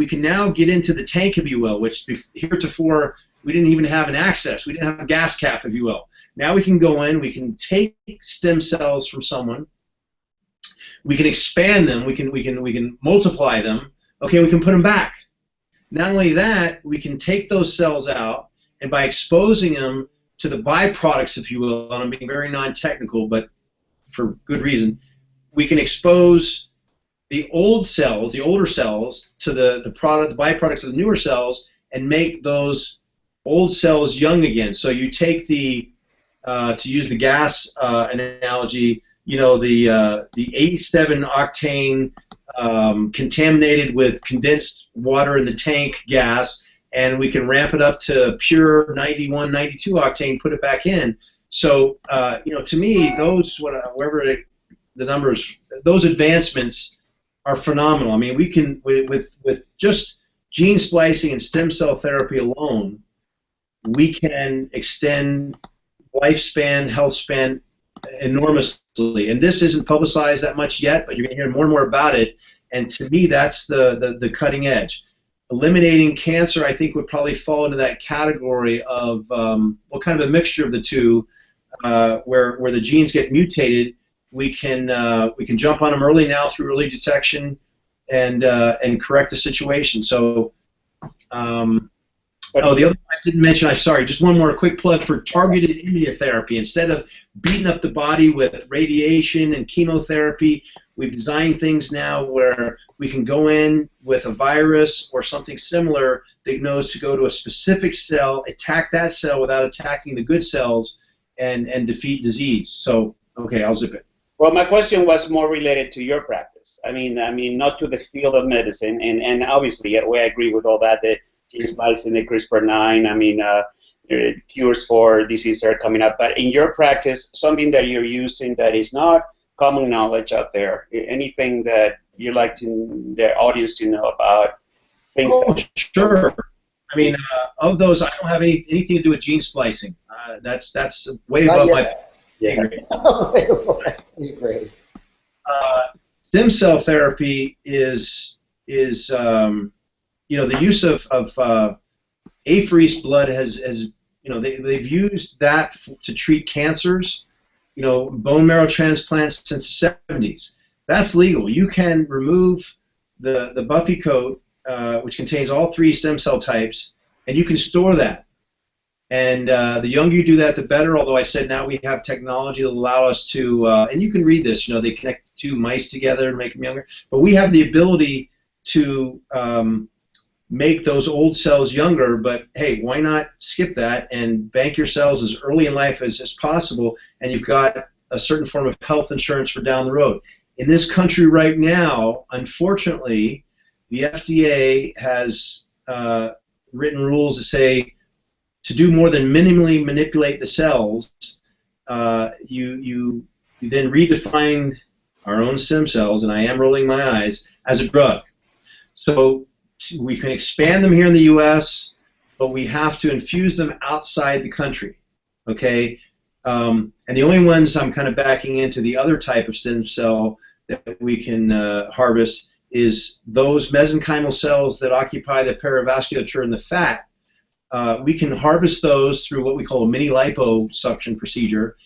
can now get into the tank, if you will, which heretofore we didn't even have an access. We didn't have a gas cap, if you will. Now we can go in, we can take stem cells from someone, we can expand them, we can multiply them, okay, we can put them back. Not only that, we can take those cells out, and by exposing them to the byproducts, if you will, and I'm being very non-technical, but for good reason, we can expose the old cells, the older cells, to the byproducts of the newer cells, and make those old cells young again. So you take the, to use the gas analogy, you know, the 87 octane contaminated with condensed water in the tank gas, and we can ramp it up to pure 91, 92 octane, put it back in. So, you know, to me, those, the numbers, those advancements are phenomenal. I mean, we can, with just gene splicing and stem cell therapy alone, we can extend lifespan, health span enormously. And this isn't publicized that much yet, but you're going to hear more and more about it. And to me, that's the cutting edge. Eliminating cancer, I think, would probably fall into that category of well, kind of a mixture of the two, where the genes get mutated. We can jump on them early now through early detection and correct the situation. So, oh, the other thing I didn't mention, I'm sorry, just one more quick plug for targeted immunotherapy. Instead of beating up the body with radiation and chemotherapy, we've designed things now where we can go in with a virus or something similar that knows to go to a specific cell, attack that cell without attacking the good cells, and defeat disease. So, okay, I'll zip it. Well, my question was more related to your practice. I mean, not to the field of medicine, and obviously, I agree with all that. The gene splicing, the CRISPR-9, I mean, cures for diseases are coming up. But in your practice, something that you're using that is not common knowledge out there, anything that you'd like to the audience to know about? Things Sure. I mean, of those, I don't have anything to do with gene splicing. That's way above my grade. Great. Stem cell therapy is you know, the use of apheresis blood has you know, they've used that to treat cancers, you know, bone marrow transplants since the 70s. That's legal. You can remove the buffy coat, which contains all 3 stem cell types, and you can store that. And the younger you do that, the better, although I said now we have technology that will allow us to, and you can read this, you know, they connect 2 mice together and make them younger. But we have the ability to make those old cells younger, but hey, why not skip that and bank your cells as early in life as possible, and you've got a certain form of health insurance for down the road. In this country right now, unfortunately, the FDA has written rules that say to do more than minimally manipulate the cells, you then redefine our own stem cells, and I am rolling my eyes, as a drug. So we can expand them here in the U.S., but we have to infuse them outside the country, okay? And the only ones I'm kind of backing into the other type of stem cell that we can harvest is those mesenchymal cells that occupy the perovasculature and the fat. We can harvest those through what we call a mini liposuction procedure,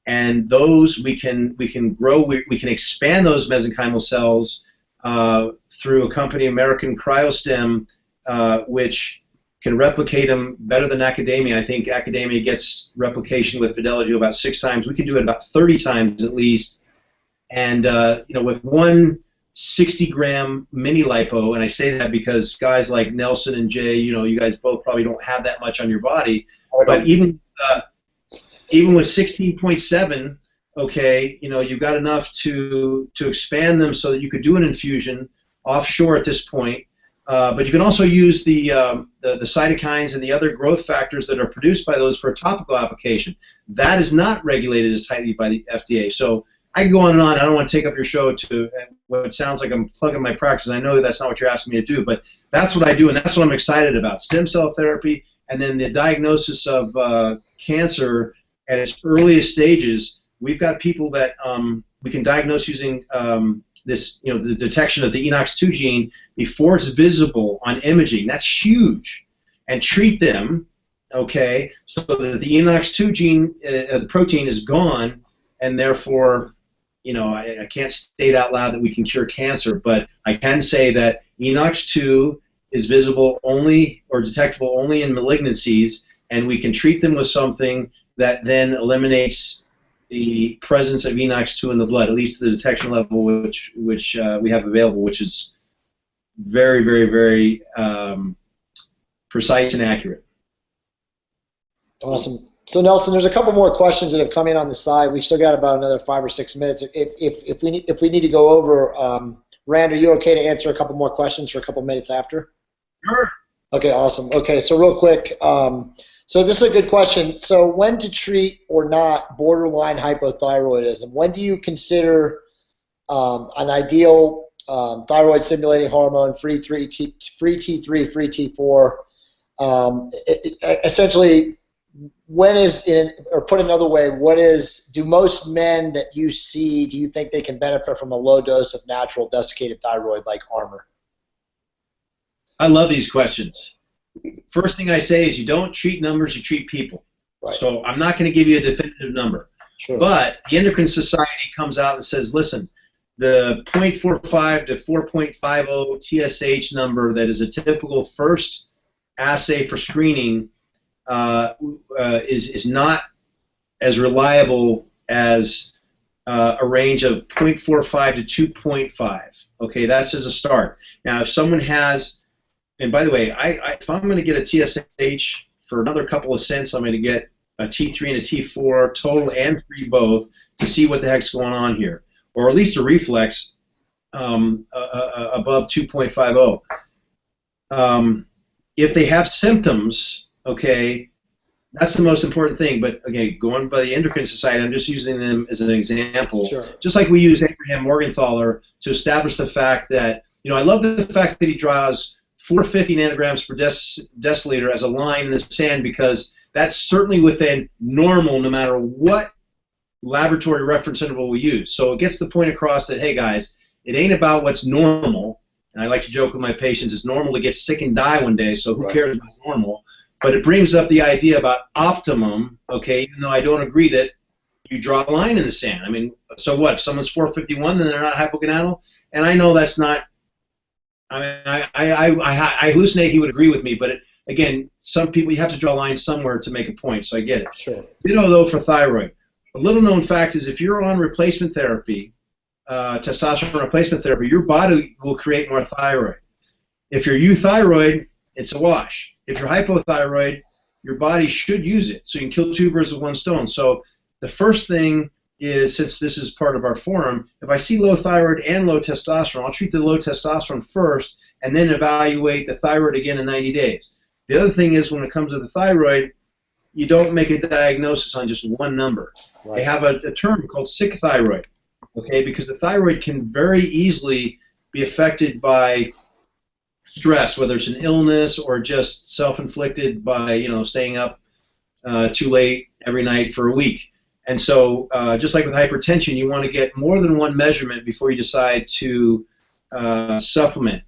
and those we can grow. We can expand those mesenchymal cells through a company, American Cryostem, which can replicate them better than academia. I think academia gets replication with fidelity to about 6 times. We can do it about 30 times at least. And you know, with one 60-gram mini lipo, and I say that because guys like Nelson and Jay, you know, you guys both probably don't have that much on your body, but even with 16.7, okay, you know, you've got enough to expand them so that you could do an infusion offshore at this point. But you can also use the cytokines and the other growth factors that are produced by those for a topical application. That is not regulated as tightly by the FDA. So I can go on and on. I don't want to take up your show to what sounds like I'm plugging my practice. I know that's not what you're asking me to do, but that's what I do, and that's what I'm excited about. Stem cell therapy, and then the diagnosis of cancer at its earliest stages. We've got people that we can diagnose using this, you know, the detection of the ENOX2 gene before it's visible on imaging. That's huge, and treat them okay, so that the ENOX2 gene, the protein is gone, and therefore, I can't state out loud that we can cure cancer, but I can say that ENOX2 is visible only or detectable only in malignancies, and we can treat them with something that then eliminates the presence of ENOX2 in the blood, at least the detection level which we have available, which is very, very, very precise and accurate. Awesome. So Nelson, there's a couple more questions that have come in on the side. We still got about another 5 or 6 minutes. If we need to go over, Rand, are you okay to answer a couple more questions for a couple minutes after? Sure. Okay, awesome. Okay, so real quick, so this is a good question. So when to treat or not borderline hypothyroidism? When do you consider an ideal thyroid stimulating hormone, free T3, free T4? Essentially, when is or put another way, do most men that you see, do you think they can benefit from a low dose of natural desiccated thyroid like Armour? I love these questions. First thing I say is you don't treat numbers, you treat people. Right. So I'm not going to give you a definitive number. Sure. But the Endocrine Society comes out and says, listen, the 0.45 to 4.50 TSH number that is a typical first assay for screening is not as reliable as a range of 0.45 to 2.5. Okay, that's just a start. Now, if someone has, and by the way, if I'm going to get a TSH for another couple of cents, I'm going to get a T3 and a T4 total and free both to see what the heck's going on here, or at least a reflex above 2.50. If they have symptoms, okay, that's the most important thing. But again, going by the Endocrine Society, I'm just using them as an example. Sure. Just like we use Abraham Morgenthaler to establish the fact that, I love the fact that he draws 450 nanograms per deciliter as a line in the sand, because that's certainly within normal no matter what laboratory reference interval we use. So it gets the point across that, hey guys, it ain't about what's normal. And I like to joke with my patients, it's normal to get sick and die one day, so who cares about normal? But it brings up the idea about optimum, okay, even though I don't agree that you draw a line in the sand. I mean, so what? If someone's 451, then they're not hypogonadal? And I know that's not, I mean, I hallucinate he would agree with me, but again, some people, you have to draw a line somewhere to make a point, so I get it. Sure. Though, for thyroid, a little known fact is if you're on replacement therapy, testosterone replacement therapy, your body will create more thyroid. If you're euthyroid, it's a wash. If you're hypothyroid, your body should use it. So you can kill two birds with one stone. So the first thing is, since this is part of our forum, if I see low thyroid and low testosterone, I'll treat the low testosterone first and then evaluate the thyroid again in 90 days. The other thing is, when it comes to the thyroid, you don't make a diagnosis on just one number. Right. They have a term called sick thyroid, okay, because the thyroid can very easily be affected by stress, whether it's an illness or just self-inflicted by, staying up too late every night for a week. And so just like with hypertension, you want to get more than one measurement before you decide to supplement.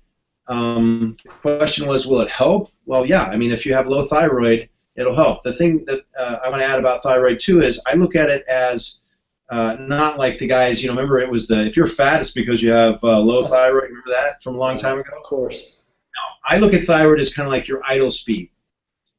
The question was, will it help? Well, yeah. I mean, if you have low thyroid, it'll help. The thing that I want to add about thyroid, too, is I look at it as not like the guys, remember it was if you're fat, it's because you have low thyroid. Remember that from a long time ago? Of course. No, I look at thyroid as kind of like your idle speed.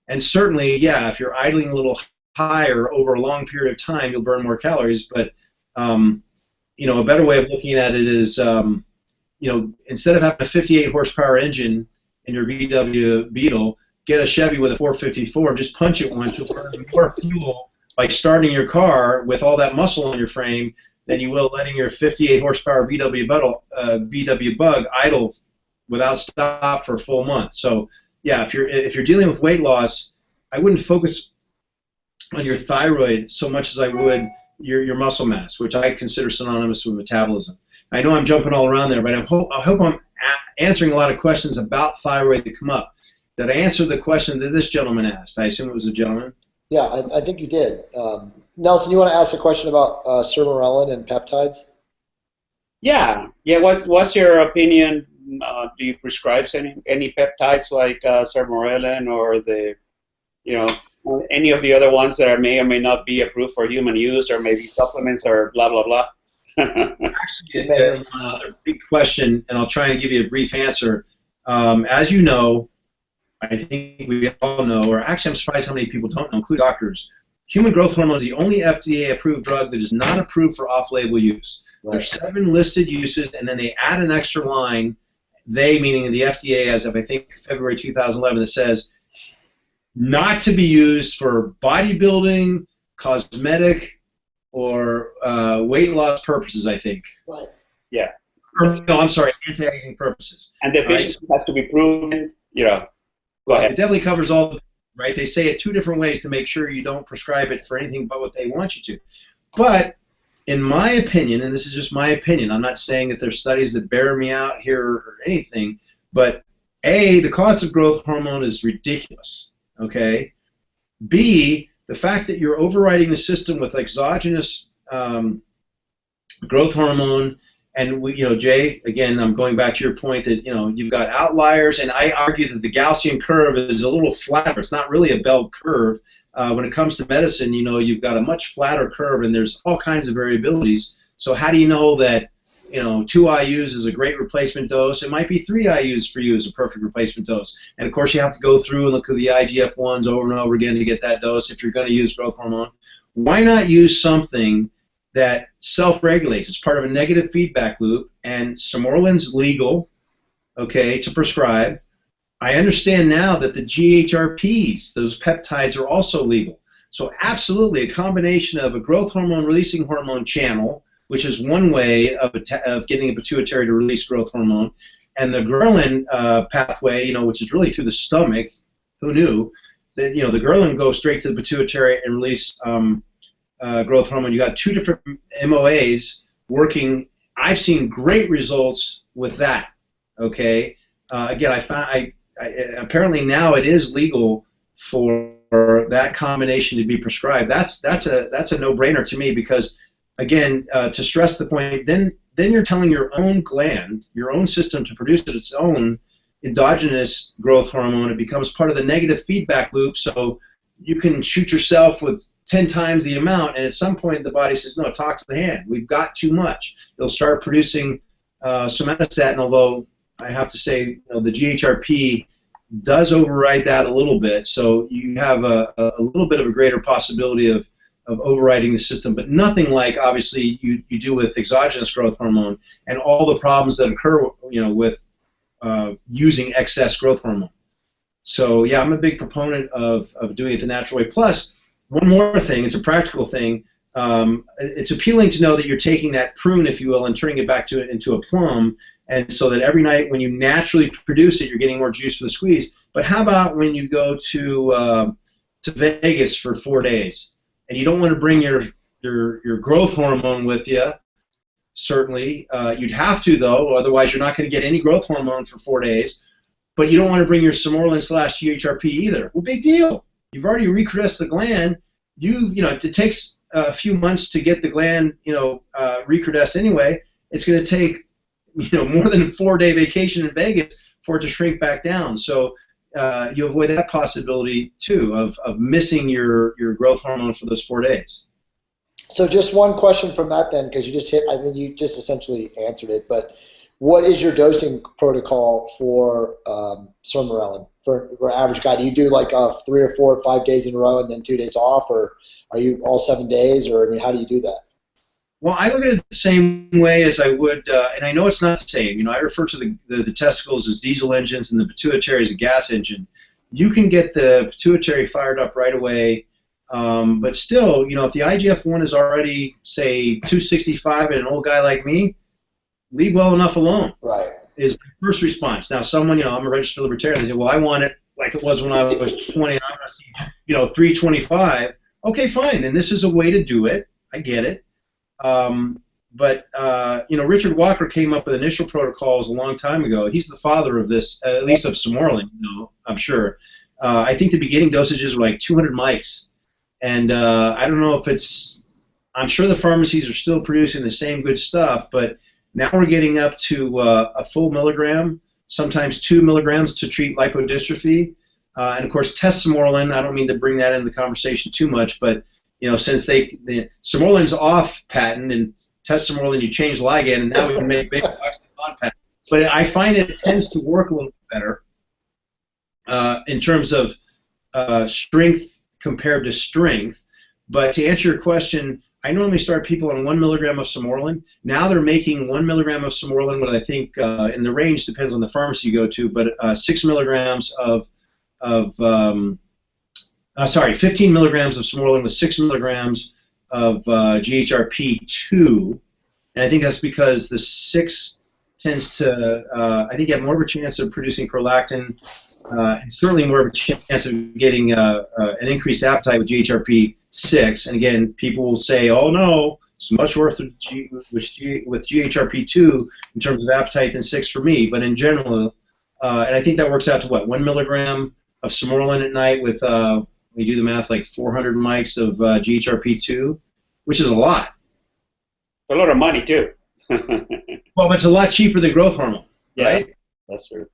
And certainly, yeah, if you're idling a little higher over a long period of time, you'll burn more calories. But, a better way of looking at it is, instead of having a 58 horsepower engine in your VW Beetle, get a Chevy with a 454 and just punch it once. You'll burn more fuel by starting your car with all that muscle on your frame than you will letting your 58 horsepower VW Bug idle without stop for a full month. So yeah, if you're dealing with weight loss, I wouldn't focus on your thyroid so much as I would your muscle mass, which I consider synonymous with metabolism. I know I'm jumping all around there, but I hope I'm answering a lot of questions about thyroid that come up. Did I answer the question that this gentleman asked? I assume it was a gentleman. Yeah, I think you did. Nelson, you want to ask a question about sermorelin and peptides? Yeah. What's your opinion? Do you prescribe any peptides like sermorelin or the, any of the other ones that are, may or may not be approved for human use, or maybe supplements or blah, blah, blah? Actually, a big question, and I'll try and give you a brief answer. As you know, I think we all know, or actually I'm surprised how many people don't know, including doctors, human growth hormone is the only FDA-approved drug that is not approved for off-label use. Right. There's 7 listed uses, and then they add an extra line, they meaning the FDA as of, I think, February 2011, that says not to be used for bodybuilding, cosmetic, or weight loss purposes, I think. Right. Yeah. No, I'm sorry, anti-aging purposes. And the efficiency has to be proven, you know. Go ahead. It definitely covers all, right? They say it 2 different ways to make sure you don't prescribe it for anything but what they want you to. But in my opinion, and this is just my opinion, I'm not saying that there's studies that bear me out here or anything, but A, the cost of growth hormone is ridiculous, okay? B, the fact that you're overriding the system with exogenous growth hormone. And we, Jay, again, I'm going back to your point that you've got outliers, and I argue that the Gaussian curve is a little flatter. It's not really a bell curve. When it comes to medicine, you've got a much flatter curve, and there's all kinds of variabilities. So how do you know that 2 IUs is a great replacement dose? It might be 3 IUs for you as a perfect replacement dose. And of course, you have to go through and look at the IGF-1s over and over again to get that dose if you're going to use growth hormone. Why not use something that self-regulates? It's part of a negative feedback loop, and Sermorlin's legal, okay, to prescribe. I understand now that the GHRPs, those peptides, are also legal. So absolutely, a combination of a growth hormone releasing hormone channel, which is one way of getting a pituitary to release growth hormone, and the ghrelin pathway, which is really through the stomach. Who knew that the ghrelin goes straight to the pituitary and release growth hormone? You got 2 different MOAs working. I've seen great results with that. Okay. Again, I found apparently now it is legal for that combination to be prescribed. That's a no-brainer to me, because again, to stress the point, then you're telling your own gland, your own system, to produce its own endogenous growth hormone. It becomes part of the negative feedback loop, so you can shoot yourself with 10 times the amount, and at some point the body says, no, talk to the hand. We've got too much. It'll start producing somatostatin, although I have to say the GHRP does override that a little bit, so you have a little bit of a greater possibility of overriding the system, but nothing like, obviously, you do with exogenous growth hormone and all the problems that occur with using excess growth hormone. So yeah, I'm a big proponent of doing it the natural way. Plus, one more thing, it's a practical thing. It's appealing to know that you're taking that prune, if you will, and turning it back into a plum, and so that every night when you naturally produce it, you're getting more juice for the squeeze. But how about when you go to Vegas for 4 days, and you don't want to bring your growth hormone with you? Certainly, you'd have to, though, otherwise you're not going to get any growth hormone for 4 days. But you don't want to bring your Sermorlin/GHRP either. Well, big deal. You've already recrudesced the gland. It takes a few months to get the gland, recrudesced anyway. It's going to take, more than a 4-day vacation in Vegas for it to shrink back down. So you avoid that possibility too of missing your growth hormone for those 4 days. So just one question from that then, because you just essentially answered it, but what is your dosing protocol for Sermorelin for average guy? Do you do like 3 or 4 or 5 days in a row and then 2 days off, or are you all 7 days, or how do you do that? Well, I look at it the same way as I would, and I know it's not the same. I refer to the testicles as diesel engines and the pituitary as a gas engine. You can get the pituitary fired up right away, but still, if the IGF-1 is already, say, 265 in an old guy like me, leave well enough alone. Right. Is my first response. Now, someone, I'm a registered libertarian, they say, well, I want it like it was when I was 20, and I want to see, 325. Okay, fine. Then this is a way to do it. I get it. But Richard Walker came up with initial protocols a long time ago. He's the father of this, at least of Sermorelin, I'm sure. I think the beginning dosages were like 200 mics. And I don't know if I'm sure the pharmacies are still producing the same good stuff, but now we're getting up to a full milligram, sometimes 2 milligrams to treat lipodystrophy. and of course testosterone. I don't mean to bring that into the conversation too much, but since the Sermorlin's off patent and testosterone, you change ligand, and now we can make big bucks on patent. But I find that it tends to work a little bit better in terms of strength compared to strength. But to answer your question, I normally start people on 1 milligram of Sermorlin. Now they're making 1 milligram of Sermorlin, but I think in the range depends on the pharmacy you go to, but 6 milligrams sorry, 15 milligrams of Sermorlin with 6 milligrams of GHRP2, and I think that's because the 6 tends to, I think you have more of a chance of producing prolactin, and certainly more of a chance of getting an increased appetite with GHRP6. And again, people will say, oh no, it's much worse with GHRP2 in terms of appetite than 6 for me, but in general, and I think that works out to what, 1 milligram of Sermorlin at night with, we do the math, like 400 mics of GHRP2, which is a lot. A lot of money too. Well, it's a lot cheaper than growth hormone, right? That's true.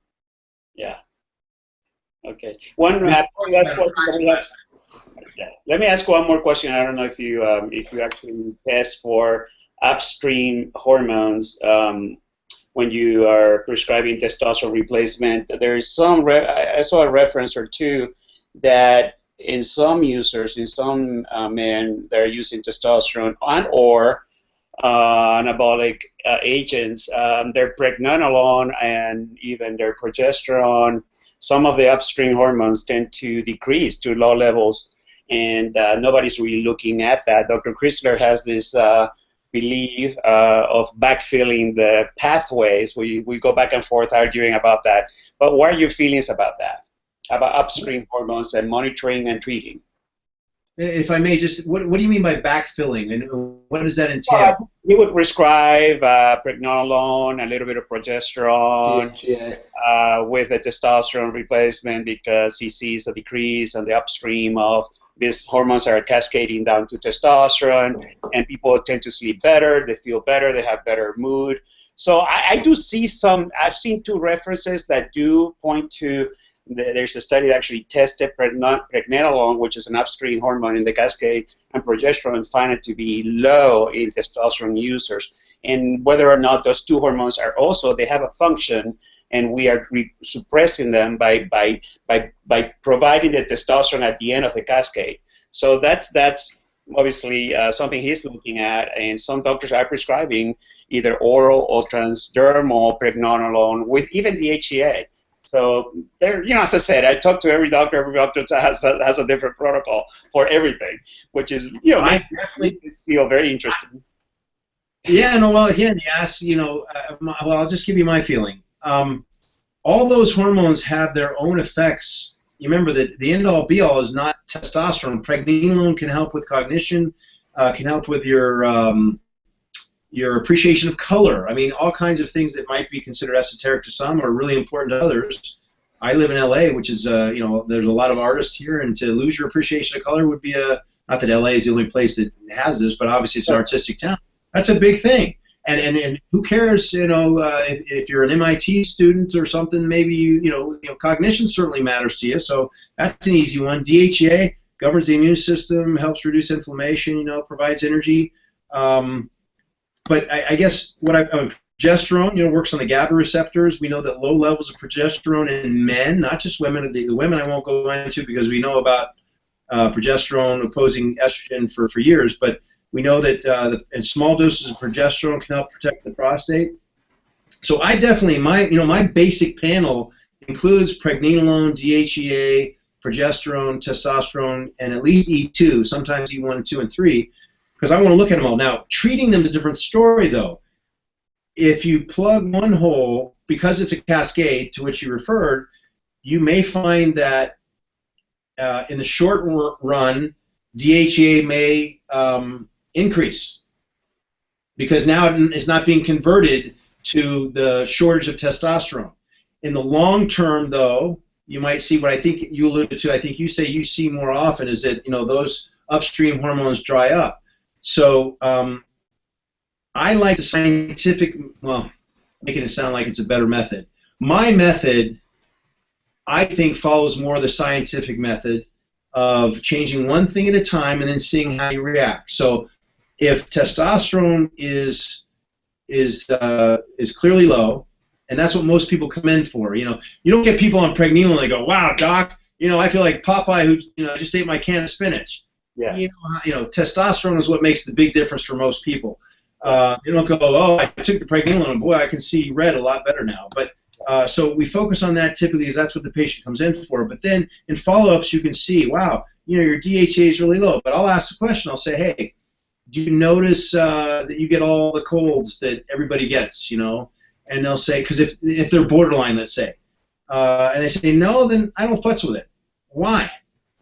Yeah. Okay. One last question. Let me ask one more question. I don't know if you actually test for upstream hormones when you are prescribing testosterone replacement. There is some. I saw a reference or two that in some users, in some men, they're using testosterone and/or anabolic agents. Their pregnenolone and even their progesterone, some of the upstream hormones tend to decrease to low levels, and nobody's really looking at that. Dr. Chrysler has this belief of backfilling the pathways. We go back and forth arguing about that. But what are your feelings about that? About upstream hormones and monitoring and treating? If I may, just what do you mean by backfilling, and what does that entail? Well, we would prescribe pregnenolone, a little bit of progesterone, with a testosterone replacement because he sees a decrease on the upstream of these hormones are cascading down to testosterone, and people tend to sleep better, they feel better, they have better mood. So I do see some, I've seen two references that do point to, there's a study that actually tested pregnenolone, which is an upstream hormone in the cascade, and progesterone, and found it to be low in testosterone users. And whether or not those two hormones are also, they have a function, and we are suppressing them by providing the testosterone at the end of the cascade. So that's obviously something he's looking at, and some doctors are prescribing either oral or transdermal pregnenolone with even the HCA. So there, as I said, I talk to every doctor has a different protocol for everything, which is, I definitely feel very interesting. Yeah, no, well, again, you ask, well, I'll just give you my feeling. All those hormones have their own effects. You remember that the end-all, be-all is not testosterone. Pregnenolone can help with cognition, can help with your appreciation of color. I mean, all kinds of things that might be considered esoteric to some are really important to others. I live in LA, which is, there's a lot of artists here, and to lose your appreciation of color would be not that LA is the only place that has this, but obviously it's an artistic town. That's a big thing. And who cares, if you're an MIT student or something, maybe, cognition certainly matters to you, so that's an easy one. DHEA governs the immune system, helps reduce inflammation, provides energy. But I guess progesterone, works on the GABA receptors. We know that low levels of progesterone in men, not just women. The women I won't go into because we know about progesterone opposing estrogen for years, but we know that in small doses of progesterone can help protect the prostate. So I definitely, my basic panel includes pregnenolone, DHEA, progesterone, testosterone, and at least E2, sometimes E1, 2, and 3, because I want to look at them all. Now, treating them is a different story, though. If you plug one hole, because it's a cascade to which you referred, you may find that in the short run, DHEA may increase because now it is not being converted to the shortage of testosterone. In the long term, though, you might see what I think you alluded to. I think you say you see more often is that those upstream hormones dry up. So I like the scientific, well, making it sound like it's a better method. My method I think follows more the scientific method of changing one thing at a time and then seeing how you react. So if testosterone is clearly low, and that's what most people come in for. You don't get people on pregnenolone and they go, "Wow, doc, I feel like Popeye who just ate my can of spinach." Yeah. Testosterone is what makes the big difference for most people. They don't go, "Oh, I took the pregnenolone and boy, I can see red a lot better now." But so we focus on that typically because that's what the patient comes in for. But then in follow-ups, you can see, wow, your DHA is really low. But I'll ask the question. I'll say, "Hey, do you notice that you get all the colds that everybody gets?" And they'll say, because if they're borderline, let's say, and they say, "No, then I don't futz with it." Why?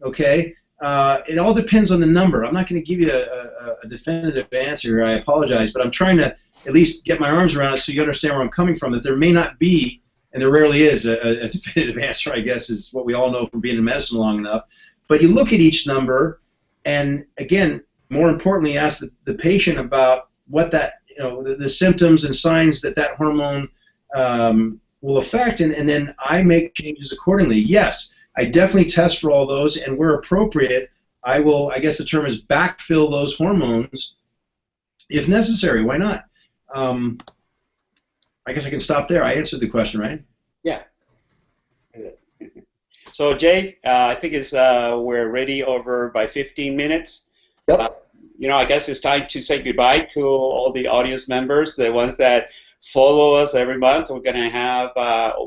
Okay. It all depends on the number. I'm not going to give you a definitive answer here. I apologize, but I'm trying to at least get my arms around it so you understand where I'm coming from, that there may not be, and there rarely is, a definitive answer, I guess, is what we all know from being in medicine long enough. But you look at each number, and again, more importantly, ask the patient about what that, the symptoms and signs that hormone will affect, and then I make changes accordingly. Yes, I definitely test for all those, and where appropriate, I will, I guess the term is backfill those hormones if necessary. Why not? I guess I can stop there. I answered the question, right? Yeah. So, Jay, I think we're ready over by 15 minutes. Yep. I guess it's time to say goodbye to all the audience members, the ones that follow us every month. We're going to have,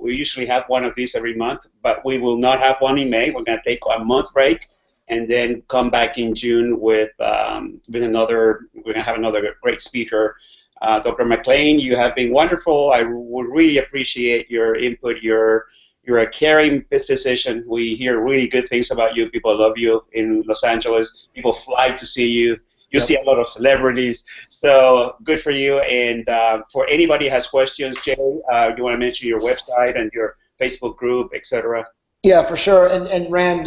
we usually have one of these every month, but we will not have one in May. We're going to take a month break and then come back in June with another, we're going to have another great speaker. Dr. McClain, you have been wonderful. I would really appreciate your input. You're a caring physician. We hear really good things about you. People love you in Los Angeles. People fly to see you. You see a lot of celebrities, so good for you. And for anybody who has questions, Jay, you want to mention your website and your Facebook group, etc.? Yeah, for sure. And Rand,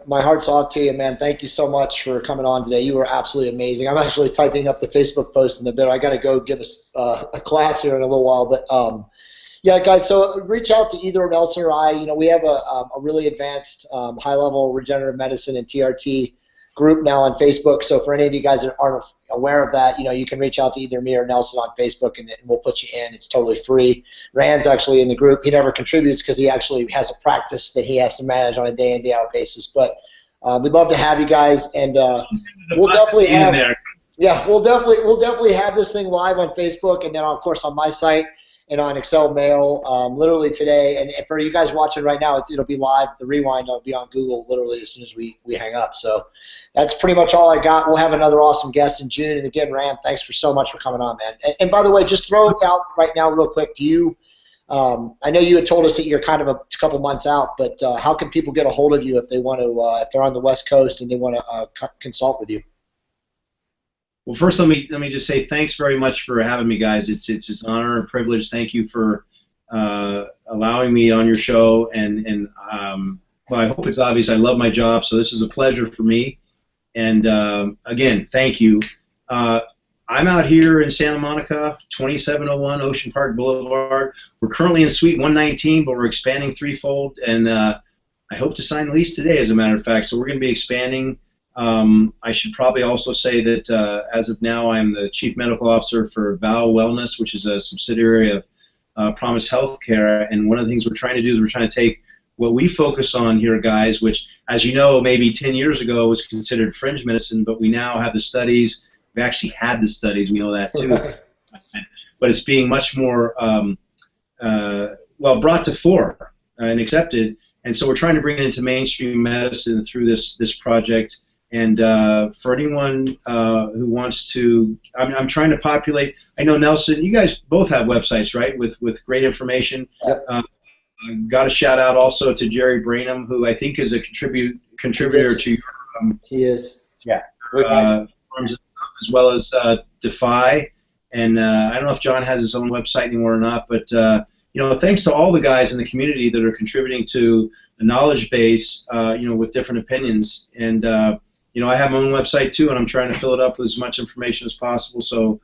my heart's off to you, man. Thank you so much for coming on today. You were absolutely amazing. I'm actually typing up the Facebook post in a bit. I got to go give us a class here in a little while, but yeah, guys. So reach out to either Nelson or I. We have a really advanced high-level regenerative medicine and TRT group now on Facebook. So for any of you guys that aren't aware of that, you can reach out to either me or Nelson on Facebook, and we'll put you in. It's totally free. Rand's actually in the group. He never contributes because he actually has a practice that he has to manage on a day in, day out basis. But we'd love to have you guys, and we'll definitely have. Yeah, we'll definitely have this thing live on Facebook, and then of course on my site and on Excel Mail literally today. And for you guys watching right now, it'll be live. The rewind will be on Google literally as soon as we hang up. So that's pretty much all I got. We'll have another awesome guest in June. And again, Rand, thanks for so much for coming on, man. And by the way, just throw it out right now real quick. Do you I know you had told us that you're kind of a couple months out, but how can people get a hold of you if they want to, if they're on the West Coast and they want to consult with you? Well, first, let me just say thanks very much for having me, guys. It's an honor and privilege. Thank you for allowing me on your show, and well, I hope it's obvious I love my job, so this is a pleasure for me. And again, thank you. I'm out here in Santa Monica, 2701 Ocean Park Boulevard. We're currently in Suite 119, but we're expanding threefold, and I hope to sign the lease today, as a matter of fact. So we're going to be expanding. I should probably also say that as of now, I'm the Chief Medical Officer for Vow Wellness, which is a subsidiary of Promise Healthcare. And one of the things we're trying to do is we're trying to take what we focus on here, guys, which, as you know, maybe 10 years ago was considered fringe medicine, but we now have the studies. We actually had the studies. We know that too. But it's being much more well brought to fore and accepted. And so we're trying to bring it into mainstream medicine through this project. And for anyone who wants to, I'm trying to populate. I know, Nelson, you guys both have websites, right, with great information. Yep. Got a shout out also to Jerry Brainham, who I think is a contributor to your. He is. Yeah. As well as Defy, and I don't know if John has his own website anymore or not, but thanks to all the guys in the community that are contributing to the knowledge base, with different opinions. And I have my own website too, and I'm trying to fill it up with as much information as possible. So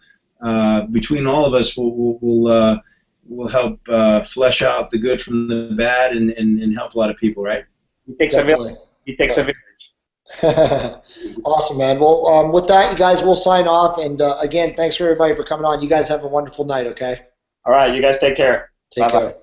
between all of us, we'll will help flesh out the good from the bad and help a lot of people, right? It takes a village. It takes a village. Awesome, man. Well, with that, you guys will sign off. And again, thanks for everybody for coming on. You guys have a wonderful night, okay? All right, you guys take care. Take Bye-bye. care.